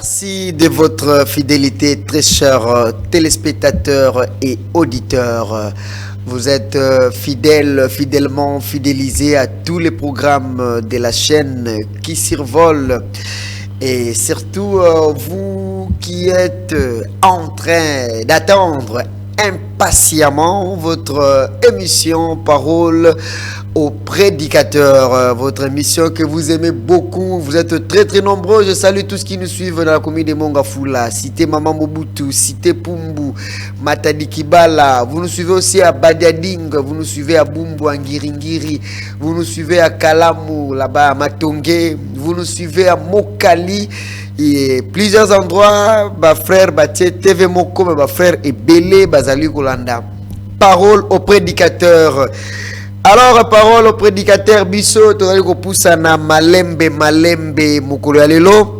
Merci de votre fidélité, très chers téléspectateurs et auditeurs. Vous êtes fidèlement fidélisés à tous les programmes de la chaîne qui survolent. Et surtout, vous qui êtes en train d'attendre impatiemment votre émission Parole aux prédicateurs, votre émission que vous aimez beaucoup. Vous êtes très nombreux. Je salue tous qui nous suivent dans la commune de Mongafula, cité Maman Mobutu, cité Pumbu, Matadi Kibala. Vous nous suivez aussi à Badiading, vous nous suivez à Bumbu, à Ngiringiri, vous nous suivez à Kalamu, là-bas à Matonge, vous nous suivez à Mokali. Et plusieurs endroits, ma frère Batie TV Moko, ma frère Ebele Bazali Kolanda. Parole aux prédicateurs. Alors, parole aux prédicateurs, biso, tozali kopusa na malembe mukolo ya lelo.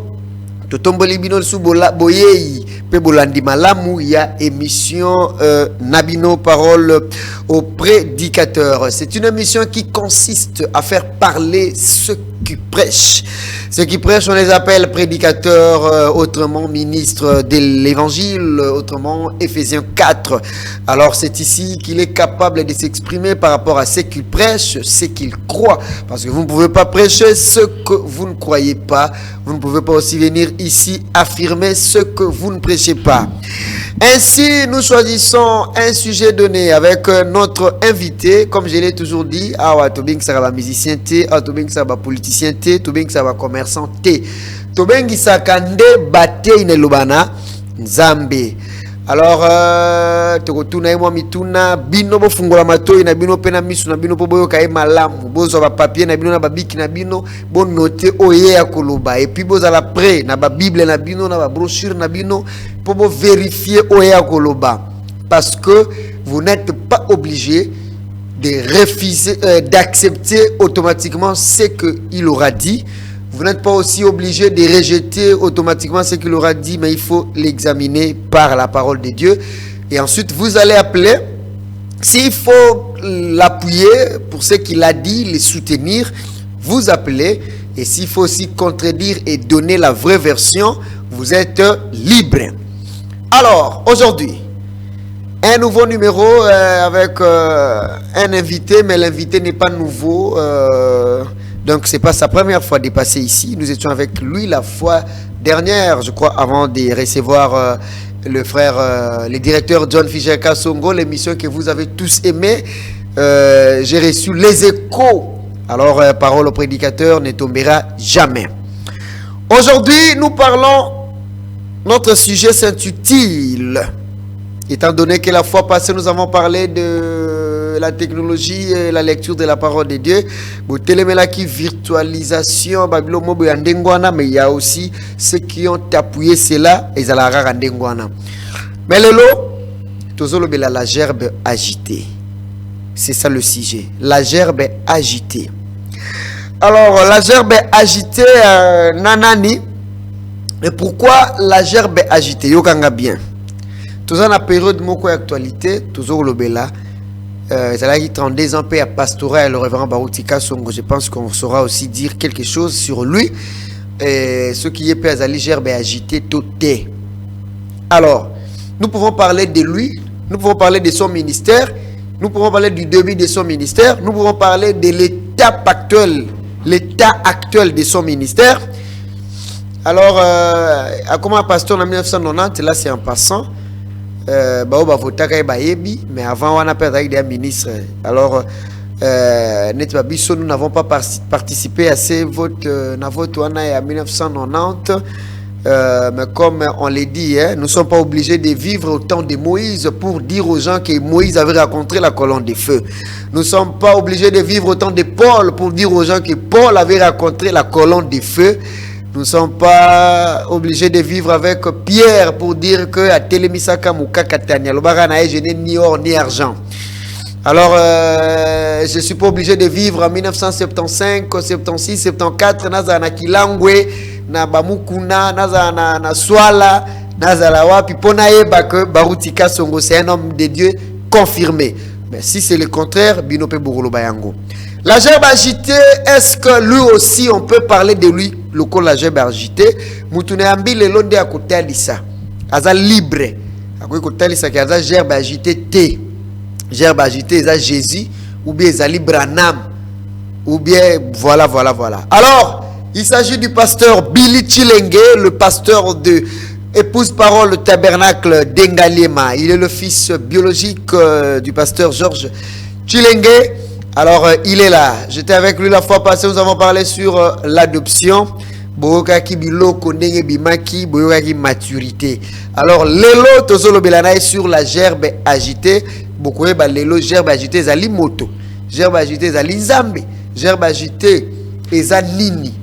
Totomboli bino su boyei pe bolandi malamu ya émission Nabino Parole aux prédicateurs. C'est une émission qui consiste à faire parler ceux qui prêchent. Ceux qui prêchent, on les appelle prédicateurs, autrement ministres de l'évangile, autrement Éphésiens 4. Alors c'est ici qu'il est capable de s'exprimer par rapport à ceux qui prêchent, ce qu'ils croient. Parce que vous ne pouvez pas prêcher ce que vous ne croyez pas. Vous ne pouvez pas aussi venir ici affirmer ce que vous ne prêchez pas. Ainsi, nous choisissons un sujet donné avec notre invité, comme je l'ai toujours dit, Tobing Saraba musicien T, Tobing Saraba politicien T, Tobing Saraba commerçant T, Tobing Sakande Bate Inelubana Nzambe. Alors, tokotuna emo mituna bino bo fungola matoi na bino pena misu na bino po boyo kae malamu bozo ba papier na bino na babiki na bino bon noter oye ya koloba et puis boza la pré na ba bible na bino na ba brochure na bino pour bo vérifier oye ya koloba parce que vous n'êtes pas obligé de refuser d'accepter automatiquement ce que il aura dit. Vous n'êtes pas aussi obligé de rejeter automatiquement ce qu'il aura dit, mais il faut l'examiner par la parole de Dieu. Et ensuite, vous allez appeler. S'il faut l'appuyer pour ce qu'il a dit, le soutenir, vous appelez. Et s'il faut aussi contredire et donner la vraie version, vous êtes libre. Alors, aujourd'hui, un nouveau numéro avec un invité, mais l'invité n'est pas nouveau. Donc, c'est pas sa première fois de passer ici. Nous étions avec lui la fois dernière, je crois, avant de recevoir le frère, le directeur John Fisher Kasongo, l'émission que vous avez tous aimée. J'ai reçu les échos. Alors, parole au prédicateur ne tombera jamais. Aujourd'hui, nous parlons, notre sujet s'intitule, étant donné que la fois passée, nous avons parlé de la technologie et la lecture de la parole de Dieu. Qui virtualisation, mais il y a aussi ceux qui ont appuyé cela et la mais le lot, la gerbe agitée. C'est ça le sujet. La gerbe agitée. Alors, la gerbe agitée, nanani. Et pourquoi la gerbe agitée? Yokanga bien. Tout ça, la période de mon actualité, toujours le bela. Ça a 32 ans à pastoral, le révérend Baroutika Songo. Je pense qu'on saura aussi dire quelque chose sur lui. Ce qui est à gerbe agité toté. Alors, nous pouvons parler de lui, nous pouvons parler de son ministère, nous pouvons parler du début de son ministère, nous pouvons parler de l'état actuel de son ministère. Alors, à comment pasteur en 1990, là c'est en passant. Mais avant on a perdu avec des ministres. Alors nous n'avons pas participé à ces votes en 1990. Mais comme on l'a dit, nous ne sommes pas obligés de vivre au temps de Moïse pour dire aux gens que Moïse avait rencontré la colonne de feu. Nous ne sommes pas obligés de vivre au temps de Paul pour dire aux gens que Paul avait rencontré la colonne de feu. Nous ne sommes pas obligés de vivre avec Pierre pour dire que à Télémisaka Mouka Katania, le barana je n'ai ni or ni argent. Alors, je ne suis pas obligé de vivre en 1975, 76, 74, Nazana Kilangwe, na Bamukuna, Nazana na Swala, Nazala Wapi, Ponaeba que Baroutika Songo, c'est un homme de Dieu confirmé. Mais si c'est le contraire, Binope Bourolo Bayango. La gerbe agitée, est-ce que lui aussi, on peut parler de lui, le col la gerbe agitée? Moutune ambi le londe à côté Alissa. Aza libre. À côté Alissa, qui a gerbe agitée T. Gerbe agitée, c'est Jésus, ou bien c'est Libranam, ou bien voilà. Alors, il s'agit du pasteur Billy Chilenge, le pasteur de Épouse Parole Tabernacle d'Engaliema. Il est le fils biologique du pasteur Georges Chilenge. Alors, il est là. J'étais avec lui la fois passée. Nous avons parlé sur l'adoption. Boyokaki biloko ndenge bimaki, boyokaki maturité. Alors, lelo tozolo belana sur la gerbe agitée. Beaucoup de lelo gerbe agitée zali moto. Gerbe agitée zali nzambe. Gerbe agitée eza nini.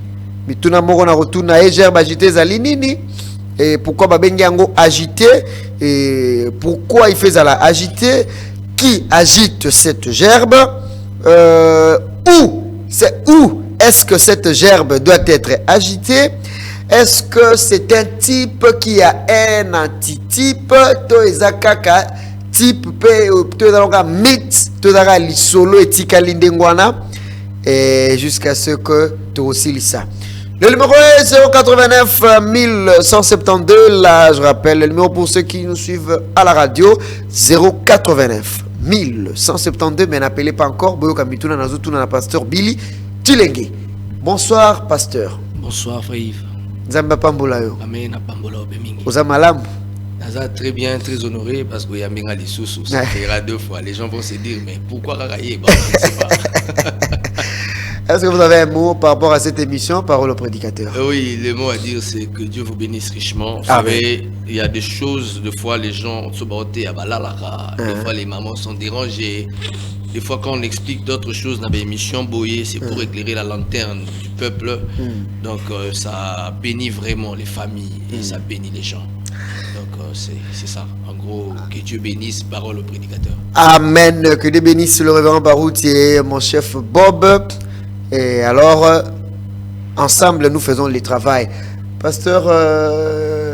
Mituna moko na rotuna e gerbe agitée zali nini. Et pourquoi babengi yango agité? Et pourquoi il fait ça la agité? Qui agite cette gerbe? Où est-ce que cette gerbe doit être agitée? Est-ce que c'est un type qui a un antitype? To ezakaka type pe to ezaka mythe to ezaka lisolo etika lindengwana et jusqu'à ce que to aussi lisa. Le numéro est 089 1172. Là, je rappelle le numéro pour ceux qui nous suivent à la radio. 089 1172. Mais n'appelez pas encore. Boyoka mituna nazutuna na pasteur Billy Chilenge. Bonsoir, pasteur. Bonsoir, frère Yves. Nzamba pambola yo. Amen, pambola obemingi. Oza malamu. Naza très bien, très honoré parce que Yamenga les sous-sous. Ça ira 2 fois. Les gens vont se dire, mais pourquoi Raraye? Je ne sais pas. Est-ce que vous avez un mot par rapport à cette émission, Parole au prédicateur? Oui, le mot à dire, c'est que Dieu vous bénisse richement. Vous savez, il y a des choses, des fois, les gens se battent à Balalara. Des fois, les mamans sont dérangées. Des fois, quand on explique d'autres choses dans l'émission, Boyer, c'est pour éclairer la lanterne du peuple. Donc, ça bénit vraiment les familles et ça bénit les gens. Donc, c'est ça. En gros, que Dieu bénisse, Parole au prédicateur. Amen. Que Dieu bénisse le révérend Baroutier, mon chef Bob. Et alors, ensemble, nous faisons le travail. Pasteur,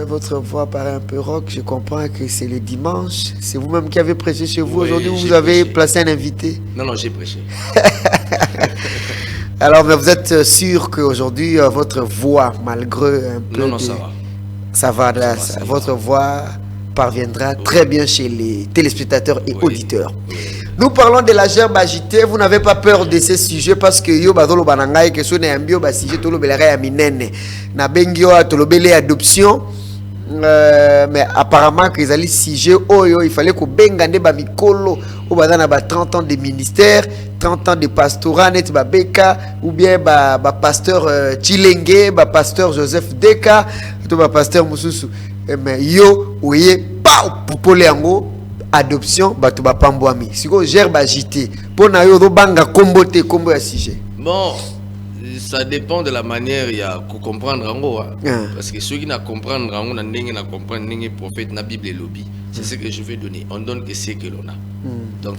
votre voix paraît un peu rock. Je comprends que c'est le dimanche. C'est vous-même qui avez prêché chez vous aujourd'hui ou vous avez placé un invité? Non, j'ai prêché. Alors, mais vous êtes sûr qu'aujourd'hui, votre voix, malgré un peu... Non, ça va. Ça va, là, votre voix parviendra très bien chez les téléspectateurs et auditeurs. Nous parlons de la gerbe agitée. Vous n'avez pas peur de ces sujets parce que yo bazolo banangai que ce n'est un bio sujet tolo belere ya minene na bengio tolo belé adoption mais apparemment que les sujets oyo il fallait ko bengande ba mikolo o bazana ba 30 ans de ministère, 30 ans de pastorat net ba beka ou bien ba pasteur Chilenge, ba pasteur Joseph Deka, to ba pasteur Mususu mais yo oye pa pour yango adoption batu ba pambwami siko gerbe agité pour na yo banga kombo te kombo ya sujet. Bon, ça dépend de la manière il y a pour comprendre en parce que ceux qui n'a comprendre en ndenge na comprendre ndenge prophète na Bible et lobby, c'est ce que je vais donner. On donne que c'est que l'on a. Donc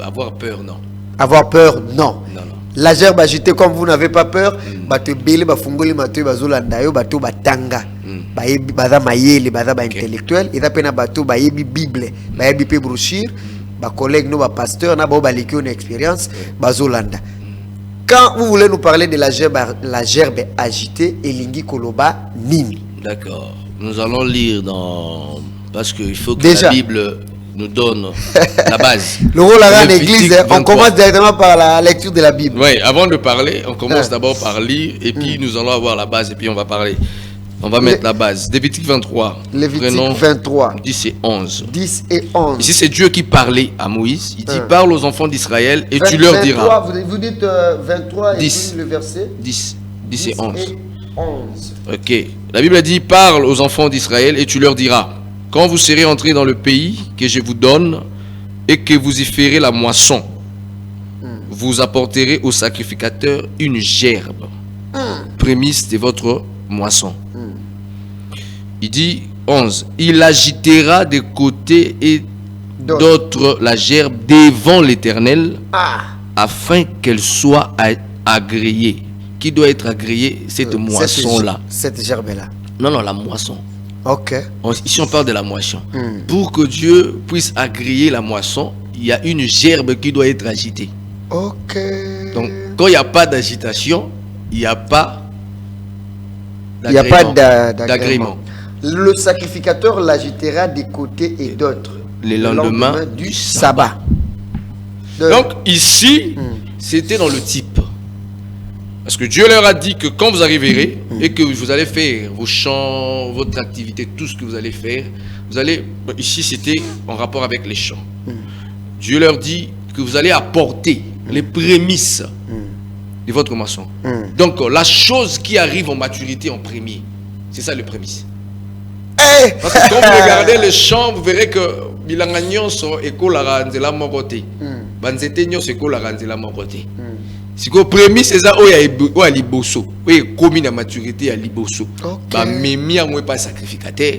avoir peur non. Avoir peur non. Non. La gerbe agitée comme vous n'avez pas peur, batu bele ba fungoli matu bazolanda yo batu batanga. Bayebi baza mayele baza ba intellectuel et pena batu bayebi Bible, bayebi pe brochure, ba collègue no ba pasteur na ba leki une expérience bazolanda. Quand vous voulez nous parler de la gerbe agitée et lingi koloba nini. D'accord. Nous allons lire dans parce qu'il faut que déjà, la Bible nous donne la base. Le rôle à l'église, on commence directement par la lecture de la Bible. Oui, avant de parler, on commence d'abord par lire et puis nous allons avoir la base et puis on va parler. On va mettre la base. Lévitique 23. Lévitique 23. 10 et 11. 10 et 11. Ici, c'est Dieu qui parlait à Moïse. Il dit, parle aux enfants d'Israël et tu leur diras. Vous dites 23 10. Et puis le verset 10 et 11. Et 11. Ok. La Bible a dit, parle aux enfants d'Israël et tu leur diras, quand vous serez entrés dans le pays que je vous donne et que vous y ferez la moisson, vous apporterez au sacrificateur une gerbe, prémisse de votre moisson. Il dit 11, il agitera de côté et d'autre la gerbe devant l'Éternel afin qu'elle soit agréée. Qui doit être agréée? Cette moisson-là. Cette gerbe-là. Non, la moisson. Ok. Ici, on parle de la moisson. Pour que Dieu puisse agréer la moisson, il y a une gerbe qui doit être agitée. Ok. Donc, quand il n'y a pas d'agitation, il n'y a pas d'agrément. Le sacrificateur l'agitera des côtés et d'autres le lendemain du sabbat. Donc, ici, c'était dans le type. Parce que Dieu leur a dit que quand vous arriverez et que vous allez faire vos chants, votre activité, tout ce que vous allez faire, vous allez... Ici, c'était en rapport avec les chants. Dieu leur dit que vous allez apporter les prémices de votre moisson. Donc, la chose qui arrive en maturité en premier, c'est ça le prémisse. Parce que quand vous regardez les chants, vous verrez que bilanga nyonso ekola nzela moko te. Banzete nyonso ekola nzela moko te. Si ko prémisse eza oya liboso, oya komi na maturité ya liboso. Ba memi yango pas sacrificateur.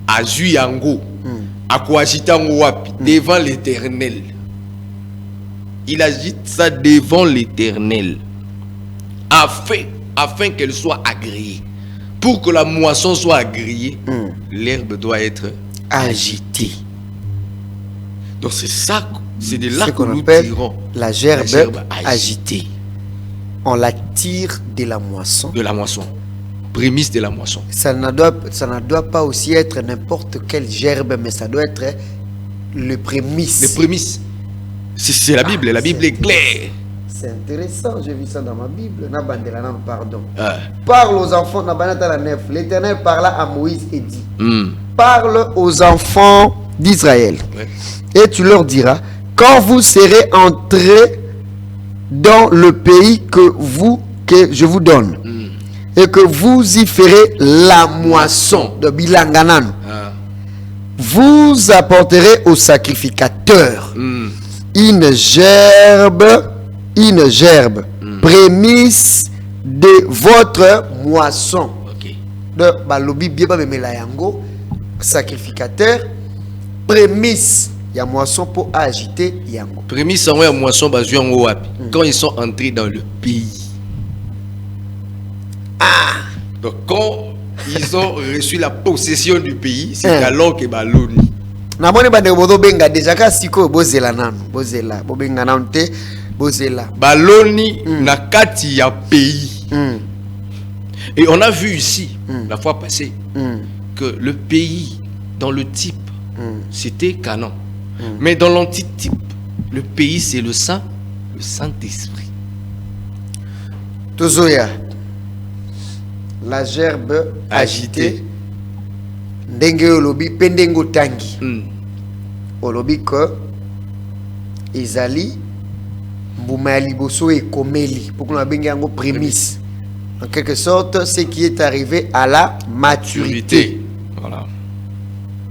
Azui yango. Akoagita yango wapi devant l'Éternel. Il agite ça devant l'Éternel afin qu'elle soit agréée. Pour que la moisson soit agréée, l'herbe doit être agitée. Donc c'est ça, c'est de là que nous tirons la gerbe agitée. On la tire de la moisson. De la moisson. Prémisse de la moisson. Ça ne doit pas aussi être n'importe quelle gerbe, mais ça doit être le prémisse. Le prémisse. C'est la Bible, la Bible est claire. C'est intéressant, j'ai vu ça dans ma Bible. Pardon. Parle aux enfants, l'Éternel parla à Moïse et dit, parle aux enfants d'Israël. Et tu leur diras, quand vous serez entrés dans le pays que je vous donne, et que vous y ferez la moisson de Bilanganan, vous apporterez au sacrificateur une gerbe, prémisse de votre moisson. De balobi bieba memela yango, sacrificateur, prémisse ya moisson pour agiter yango. Prémisse en moisson bazu yango wapi quand ils sont entrés dans le pays. Donc quand ils ont reçu la possession du pays, c'est alors que baloni. Na moni bande bodo benga déjà ka siko bozela nanu, bozela bobenga nanu te. Baloni na kati ya pays. Et on a vu ici la fois passée que le pays dans le type c'était Canaan. Mais dans l'antitype, le pays c'est le Saint-Esprit. Tozoya, la gerbe agitée ndenge olobi pendengo tangi. Olobi que ezali Mbouma liboso et komeli pour qu'on a bengango prémisse. En quelque sorte, ce qui est arrivé à la maturité. Voilà.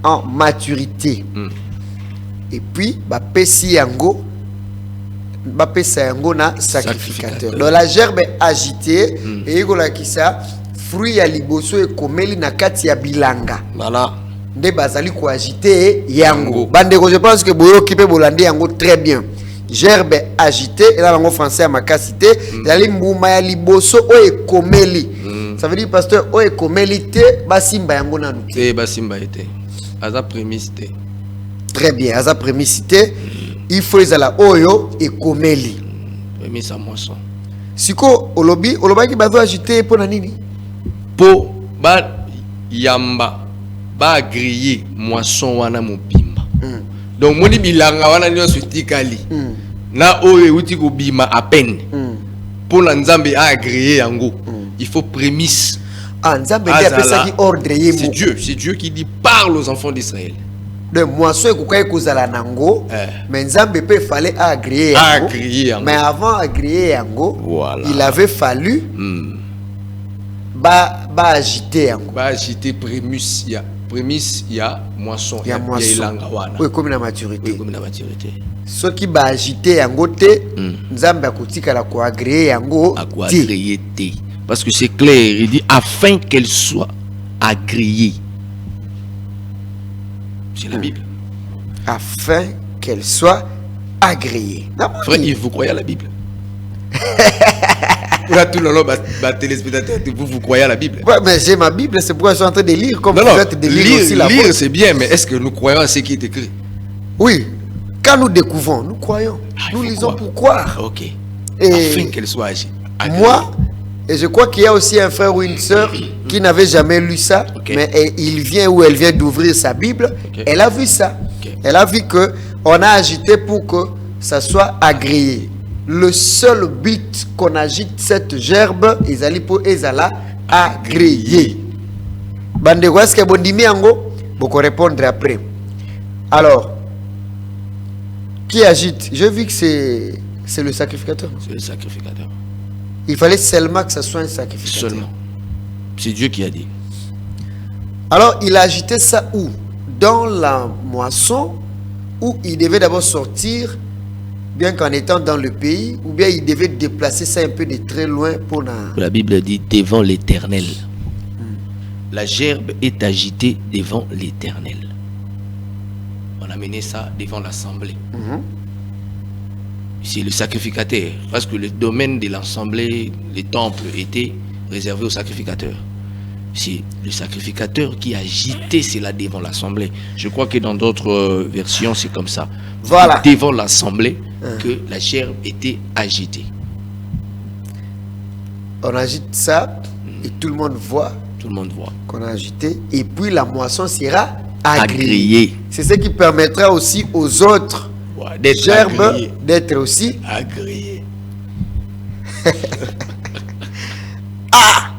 En maturité. Et puis, pesi yango na sacrificateur. Donc la gerbe est agitée et igola kisa fruit ya liboso et komeli na kati ya bilanga. Voilà. Nde bazali ko agiter yango. Bandeko, je pense que boyo kipe bolande yango très bien. Gerbe agité et là en français à ma casité yali mbuma ya liboso o ekomeli. Ça veut dire pasteur o ekomeli te basimba yango nanu te basimba été aza prémisse. Très bien, aza prémisse il faut ezala oyo ekomeli prémisse à moisson. Siko olobaki bazo agité pour na nini? Po ba yamba ba griller moisson wana mobimba. Donc moni bilanga wana nyonso tikali na oye uti ko bima à peine pour la nzambe a agréé yango il faut prémisse. Nzambe a pesa ki ordre yemo. C'est Dieu qui dit parle aux enfants d'Israël. De moisson ekokai kozala nango mais nzambe peut fallait agréer yango. Mais avant agréer yango, voilà. Il avait fallu ba agiter yango. Ba agiter prémisse ya. Prémisse, il y a moisson. Il y a moisson. Oui, comme la maturité. Oui, comme la maturité. Ce qui va agiter yango te, nzambe akotika la ko agréer yango te. Parce que c'est clair, il dit afin qu'elle soit agréée. C'est la Bible. Afin qu'elle soit agréée. Frère, vous croyez à la Bible? Pour tout le monde, téléspectateur, vous croyez à la Bible? Ouais, mais j'ai ma Bible, c'est pourquoi je suis en train de lire. Comme non, lire c'est bien, mais est-ce que nous croyons à ce qui est écrit? Oui, quand nous découvrons, nous croyons. Nous lisons pour croire. Ok. afin qu'elle soit agréée. Moi, et je crois qu'il y a aussi un frère ou une sœur qui n'avait jamais lu ça, mais il vient ou elle vient d'ouvrir sa Bible, elle a vu ça. Elle a vu que on a agité pour que ça soit agréé. Le seul but qu'on agite cette gerbe, ezali pour ezala agréé. Bandeko, est-ce que bondimi ango? Beaucoup répondre après. Alors, qui agite? Je vu que c'est le sacrificateur. C'est le sacrificateur. Il fallait seulement que ça soit un sacrificateur. Seulement. C'est Dieu qui a dit. Alors, il a agité ça où? Dans la moisson, où il devait d'abord sortir, bien qu'en étant dans le pays, ou bien il devait déplacer ça un peu de très loin pour la Bible dit devant l'Éternel. La gerbe est agitée devant l'Éternel. On a mené ça devant l'assemblée. C'est le sacrificateur, parce que le domaine de l'assemblée, les temples étaient réservés aux sacrificateurs. C'est le sacrificateur qui a agité cela devant l'assemblée. Je crois que dans d'autres versions, c'est comme ça. Voilà. Devant l'assemblée, que la gerbe était agitée. On agite ça et tout le monde voit. Tout le monde voit. Qu'on a agité. Et puis la moisson sera agréée. Agréée. C'est ce qui permettra aussi aux autres gerbes d'être aussi agréées.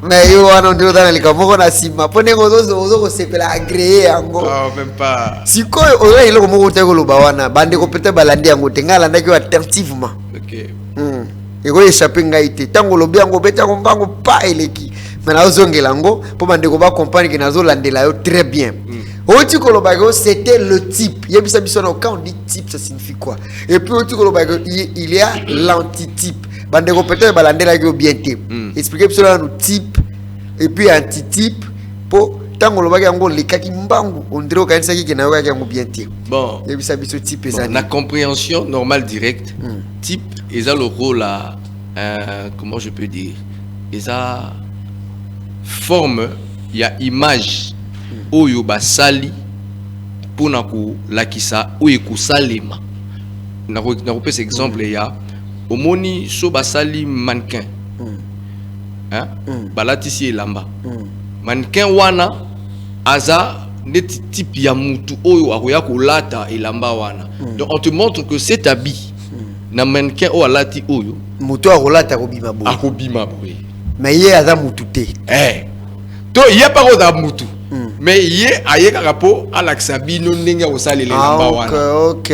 Mais yo on dit dans les camons na sima pone ngozo sepela agréé ango. Oh, même pas. Siko oyo ile ko mo te ko loba wana bande ko pete balandi ango tengala ndaki attentivement. OK. Et ko échapper ngai te tango lobi ango beta ko mbango pa eleki. Mais na ozongela ango po bande ko ba comprendre que nazo landela yo très bien. Oti ko loba ko c'était le type. Yebisa biso na quand on dit type ça signifie quoi? Et puis oti ko loba il y a l'antitype. Bande ko pete balandela yo bien te. Expliquer cela nous type et puis antitype pour tango lobaki yango lekaki mbangu on dirait au kanisa ki na yo yango bien te. Bon, yebisa biso type ezali. La compréhension normale directe. Type est le rôle à comment je peux dire? Eza forme, il y a image oyo basali pour naku lakisa oyo kusalema. Na repose exemple il y a omoni so basali mannequin. Hein? Balatisi elamba. Mannequin wana aza neti type ya mutu oyo akoya kolata elamba wana. Donc on te montre que cet habit na mannequin o alati oyo mutu akolata kobima boye. Akobima boye. Mais yé aza mutu te. To yé pas ko da mutu. Mais yé aye kakapo alakisa bino ndenge osali elamba wana. OK.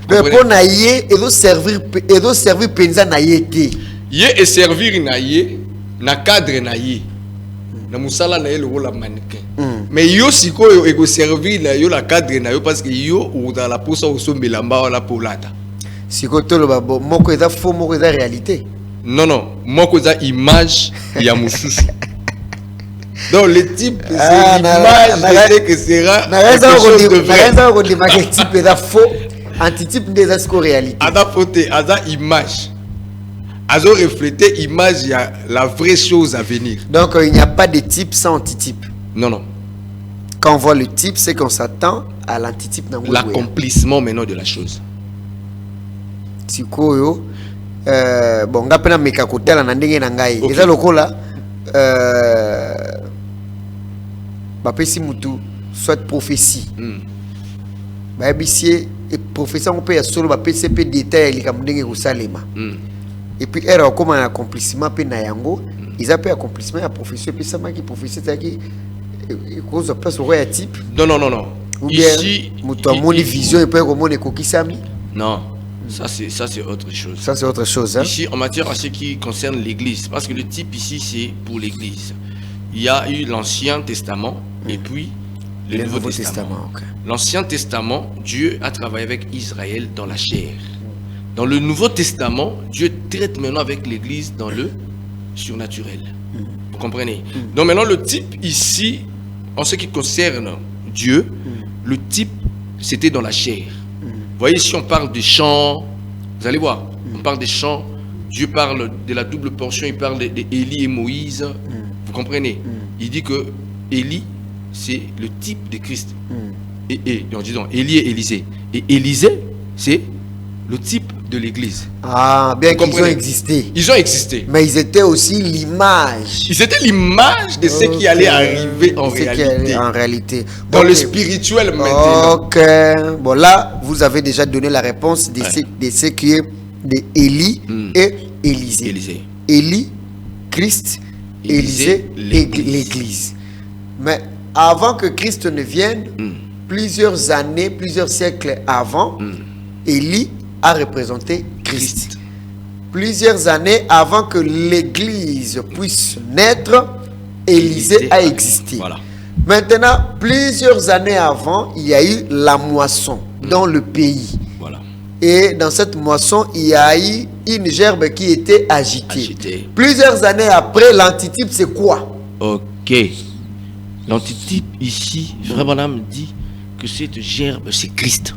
Mais pour na yé ezo servir penza na yé te. Yé et servir na yé na cadre na yé. Na musala na yé le rôle mannequin. Mais yo sikoyo eko servir na yo la cadre na yo parce que yo ou dans la posa osombe lamba wala polata. Siko to lo babo moko eza faux moko eza réalité. Non, moko eza image ya mususu. Donc le type c'est l'image que sera quelque chose de vrai. Na ko di marqué type eza faux, antitype des asco réalité. Ada poté, ada image. Azo refléter image ya la vraie chose à venir. Donc il n'y a pas de type sans antitype. Non. Quand on voit le type, c'est qu'on s'attend à l'antitype. L'accomplissement maintenant de la chose. Sikoyo bon ngapena meka kotela na ndenge na ngai. Eza lokola bapesi mutu soit prophétie. Ba bisie et prophétie on peut ya solo bapesi pe détail li kam ndenge ko salema. Et puis elle a comme un accomplissement pe na yango, ils appellent accomplissement à prophétie puis ça m'a qui prophétie c'est qui cause place au roi type. Non. Ici mutu amoni vision et puis comment ekokisami. Non. Ça c'est autre chose. Ça c'est autre chose hein. Ici en matière à ce qui concerne l'église parce que le type ici c'est pour l'église. Il y a eu l'Ancien Testament et puis le Nouveau Testament. Okay. L'Ancien Testament, Dieu a travaillé avec Israël dans la chair. Dans le Nouveau Testament, Dieu traite maintenant avec l'église dans le surnaturel. Vous comprenez? Donc maintenant le type ici, en ce qui concerne Dieu, le type c'était dans la chair. Vous voyez, si on parle des chants, vous allez voir, on parle des chants, Dieu parle de la double portion, il parle d'Élie et Moïse. Vous comprenez? Il dit que Élie, c'est le type de Christ. Et donc, disons, Élie et Élisée. Et Élisée, c'est le type de l'église. Ah, bien Vous qu'ils ont comprenez? existé. Ils ont existé. Mais ils étaient aussi l'image. Ils étaient l'image de ce qui allait arriver en Ce qui allait réalité. en réalité. Dans Ok. le spirituel maintenant. Ok. Bon, là, vous avez déjà donné la réponse de, ce qui est de Élie et Élisée. Élisée. Élie, Christ, Élisée, l'Église. Mais avant que Christ ne vienne, plusieurs années, plusieurs siècles avant, Élie a représenté Christ. Plusieurs années avant que l'Église puisse naître, Élisée a existé. Voilà. Maintenant, plusieurs années avant, il y a eu la moisson dans le pays. Voilà. Et dans cette moisson, il y a eu une gerbe qui était agitée. Agitée. Plusieurs années après, l'antitype, c'est quoi? Ok. L'antitype ici, Frère Branham dit que cette gerbe, c'est Christ.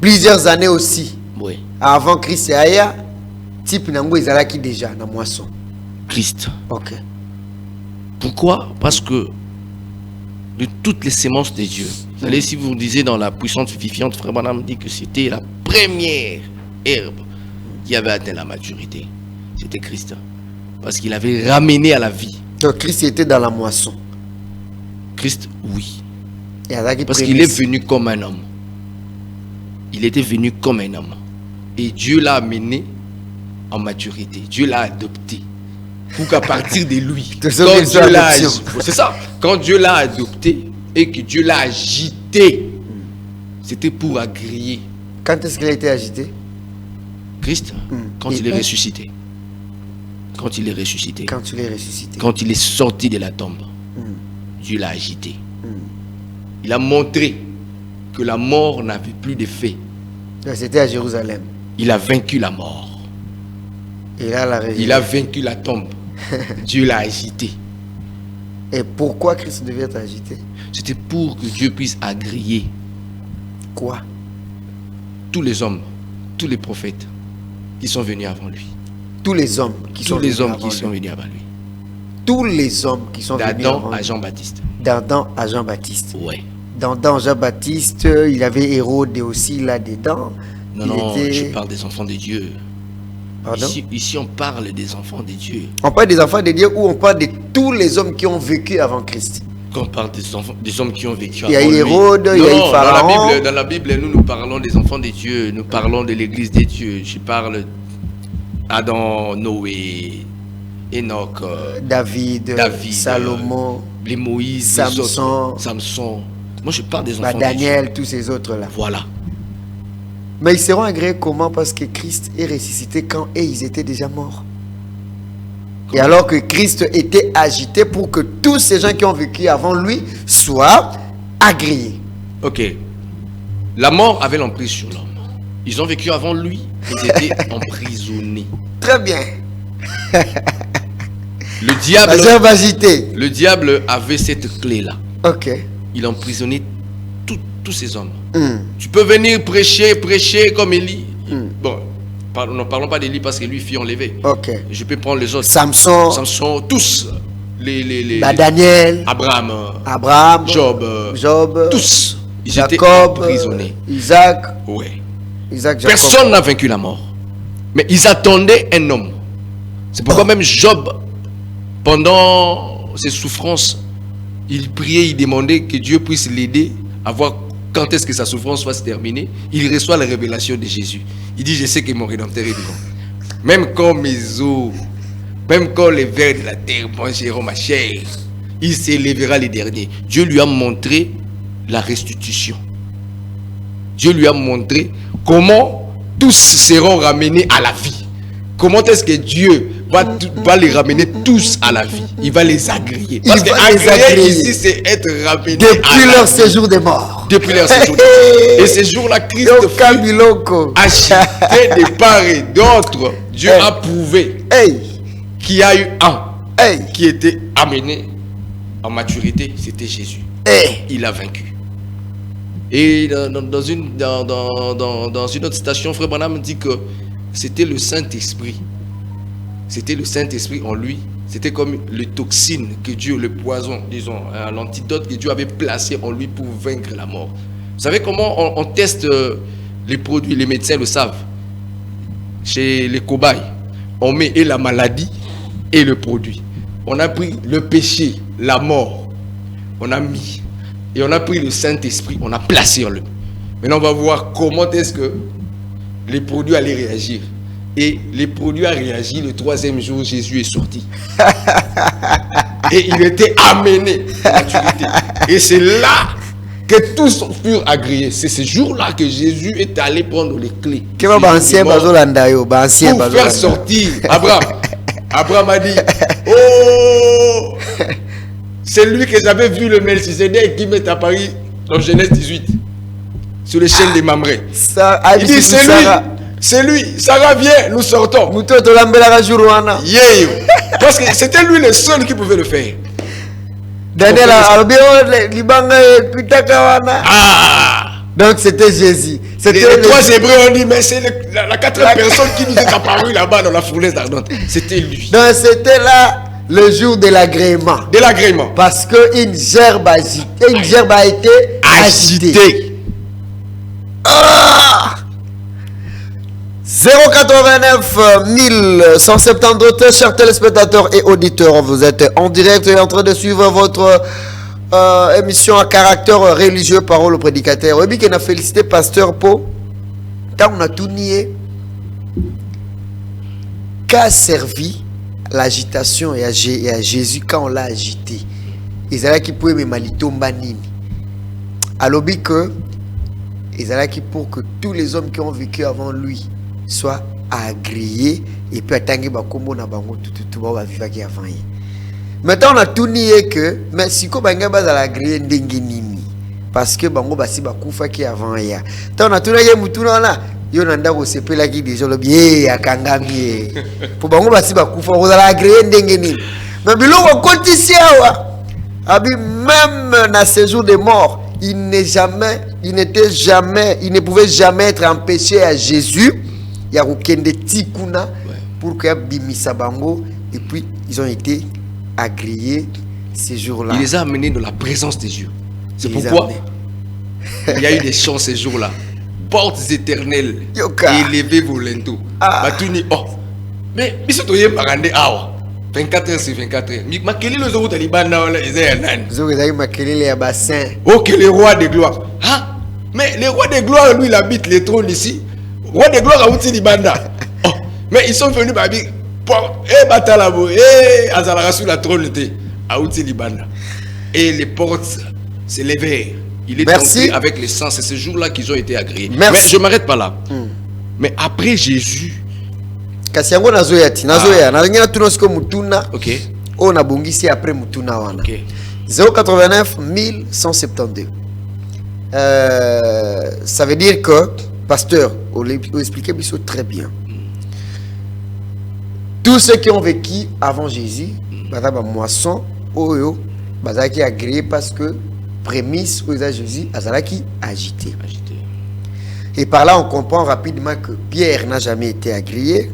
Plusieurs années aussi. Oui. Avant Christ et Aya, type nango ezalaki déjà na moisson. Christ. Ok. Pourquoi? Parce que de toutes les sémences de Dieu, vous savez, si vous disiez dans la puissante vivifiante, Frère Branham dit que c'était la première herbe qui avait atteint la maturité. C'était Christ. Parce qu'il avait ramené à la vie. Donc Christ était dans la moisson. Christ, oui. Et azalaki Parce qu'il est venu comme un homme. Il était venu comme un homme. Et Dieu l'a amené en maturité. Dieu l'a adopté. Pour qu'à partir de lui, quand Dieu l'a, c'est ça, quand Dieu l'a adopté et que Dieu l'a agité, c'était pour agréer. Quand est-ce qu'il a été agité? Christ, quand il est ressuscité. Quand il est ressuscité. Quand il est ressuscité. Quand il est sorti de la tombe, Dieu l'a agité. Il a montré que la mort n'avait plus d'effet. C'était à Jérusalem. Il a vaincu la mort. Et là, il a vaincu la tombe. Dieu l'a agité. Et pourquoi Christ devait être agité? C'était pour que Dieu puisse agréer quoi? Tous les hommes, tous les prophètes qui sont venus avant lui. Tous les hommes qui sont venus avant lui. Tous les hommes qui sont venus avant lui. D'Adam à Jean-Baptiste. D'Adam à Jean-Baptiste. Ouais. Dans Jean-Baptiste, il y avait Hérode aussi là-dedans. Non, je parle des enfants de Dieu. Pardon? Ici, on parle des enfants de Dieu. On parle des enfants de Dieu ou on parle de tous les hommes qui ont vécu avant Christ? Quand on parle des hommes qui ont vécu avant lui. Il y a Hérode, il y a eu Pharaon. Dans la Bible, nous parlons des enfants de Dieu. Nous parlons de l'église de Dieu. Je parle Adam, Noé, Enoch, David, Salomon, les Moïse, Samson. Moi, je parle des enfants Daniel, de Dieu. Tous ces autres-là. Voilà. Mais ils seront agréés comment? Parce que Christ est ressuscité quand ils étaient déjà morts. Comment? Et alors que Christ était agité pour que tous ces gens qui ont vécu avant lui soient agréés. Ok. La mort avait l'emprise sur l'homme. Ils ont vécu avant lui. Ils étaient emprisonnés. Très bien. Le diable avait cette clé-là. Ok. Il emprisonnait tous ces hommes. Tu peux venir prêcher comme Élie. Bon, ne parlons pas d'Élie parce que lui fut enlevé. Ok. Je peux prendre les autres. Samson, tous. Daniel, Abraham, Job, tous. Ils étaient emprisonnés. Isaac. Ouais. Jacob. Personne n'a vaincu la mort. Mais ils attendaient un homme. C'est pourquoi même Job, pendant ses souffrances, il priait, il demandait que Dieu puisse l'aider à voir quand est-ce que sa souffrance va se terminer. Il reçoit la révélation de Jésus. Il dit, je sais que mon Rédempteur est vivant. Même quand mes os, même quand les vers de la terre mangeront ma chair, il s'élèvera les derniers. Dieu lui a montré la restitution. Dieu lui a montré comment tous seront ramenés à la vie. Comment est-ce que Dieu va les ramener tous à la vie? Il va les agréer. Parce que agréer ici, c'est être ramené depuis leur séjour de mort. Depuis leur séjour de mort. Et ce jour-là, Christ acheté de part et d'autre. Dieu a prouvé qu'il y a eu un qui était amené en maturité. C'était Jésus. Il a vaincu. Et dans une autre citation, Frère Branham dit que c'était le Saint-Esprit. C'était le Saint-Esprit en lui. C'était comme le toxine que Dieu, le poison, disons, l'antidote que Dieu avait placé en lui pour vaincre la mort. Vous savez comment on teste les produits? Les médecins le savent. chez les cobayes, on met et la maladie et le produit. On a pris le péché, la mort, on a mis, et on a pris le Saint-Esprit, on a placé en lui. Maintenant, on va voir comment est-ce que les produits allaient réagir. Et les produits ont réagi. Le 3e jour, Jésus est sorti. Et il était amené à maturité. Et c'est là que tous furent agréés. C'est ce jour-là que Jésus est allé prendre les clés. Pour faire sortir Abraham. Abraham a dit, oh, c'est lui que j'avais vu le Melchizedek qui m'est apparu dans Genèse 18 sur les chaînes des Mamré. Il dit, c'est lui, Sarah vient, nous sortons. Parce que c'était lui le seul qui pouvait le faire. Donc c'était Jésus. Les 3 Hébreux ont dit, mais c'est la 4e personne qui nous est apparue là-bas dans la fournaise ardente. C'était lui. Donc c'était là le jour de l'agrément. De l'agrément. Parce qu'une gerbe a été agitée. Ah! 089 1172, chers téléspectateurs et auditeurs, vous êtes en direct et en train de suivre votre émission à caractère religieux, parole au prédicateur. Oui, qu'on a félicité pasteur Po. Quand on a tout nié, qu'a servi l'agitation et à Jésus quand on l'a agité. Ils allaient qui pouvaient me malitomba nini. Alors que ils allaient qui pour que tous les hommes qui ont vécu avant lui soient agréés et puis attendre bakombo na bango tout va vivre qui avant. Maintenant on a tout nié que mais si ko banga baza agréé ndenge nini parce que bango basi bakufa qui avant ya. Tant on a tout nié mutuna là yo nanda ko sepela ki déjà le bien akangami pour bango basi bakufa ko za agréé ndenge nini. Mais biloko kotisi awa abi même na séjour des morts il ne pouvait jamais être empêché à Jésus il y a de tikuna pour que bimisa bango et puis ils ont été agréés ces jours-là. Il les a amenés dans la présence des dieux. C'est pourquoi il y a eu des chants ces jours-là. Portes éternelles, élevez vos linteaux. Batuni, oh, mais ils sont parandés awa 24 heures sur 24 heures. Mais quel est le jour où Taliban est bassin? Oh, que le roi de gloire. Hein? Mais le roi de gloire, lui, il habite les trônes ici. Le roi de gloire a outil Libanda. Oh, mais ils sont venus, babi. Batalabo, Azalara sur la trône était à outil Libanda. Et les portes se levèrent. Il est entré avec les sang. C'est ce jour-là qu'ils ont été agréés. Mais je ne m'arrête pas là. Mais après Jésus. Kasiango nazoyati nazoya na ngina tunosiko mutuna. OK. On a bongisi après mutuna wana. OK. 089 1172. Ça veut dire que pasteur, on l'expliquait très bien. Tous ceux qui ont vécu avant Jésus, bazaba moisson oyo bazaki agréé parce que prémisse aux Jésus azalaki agité. Et par là on comprend rapidement que Pierre n'a jamais été agréé.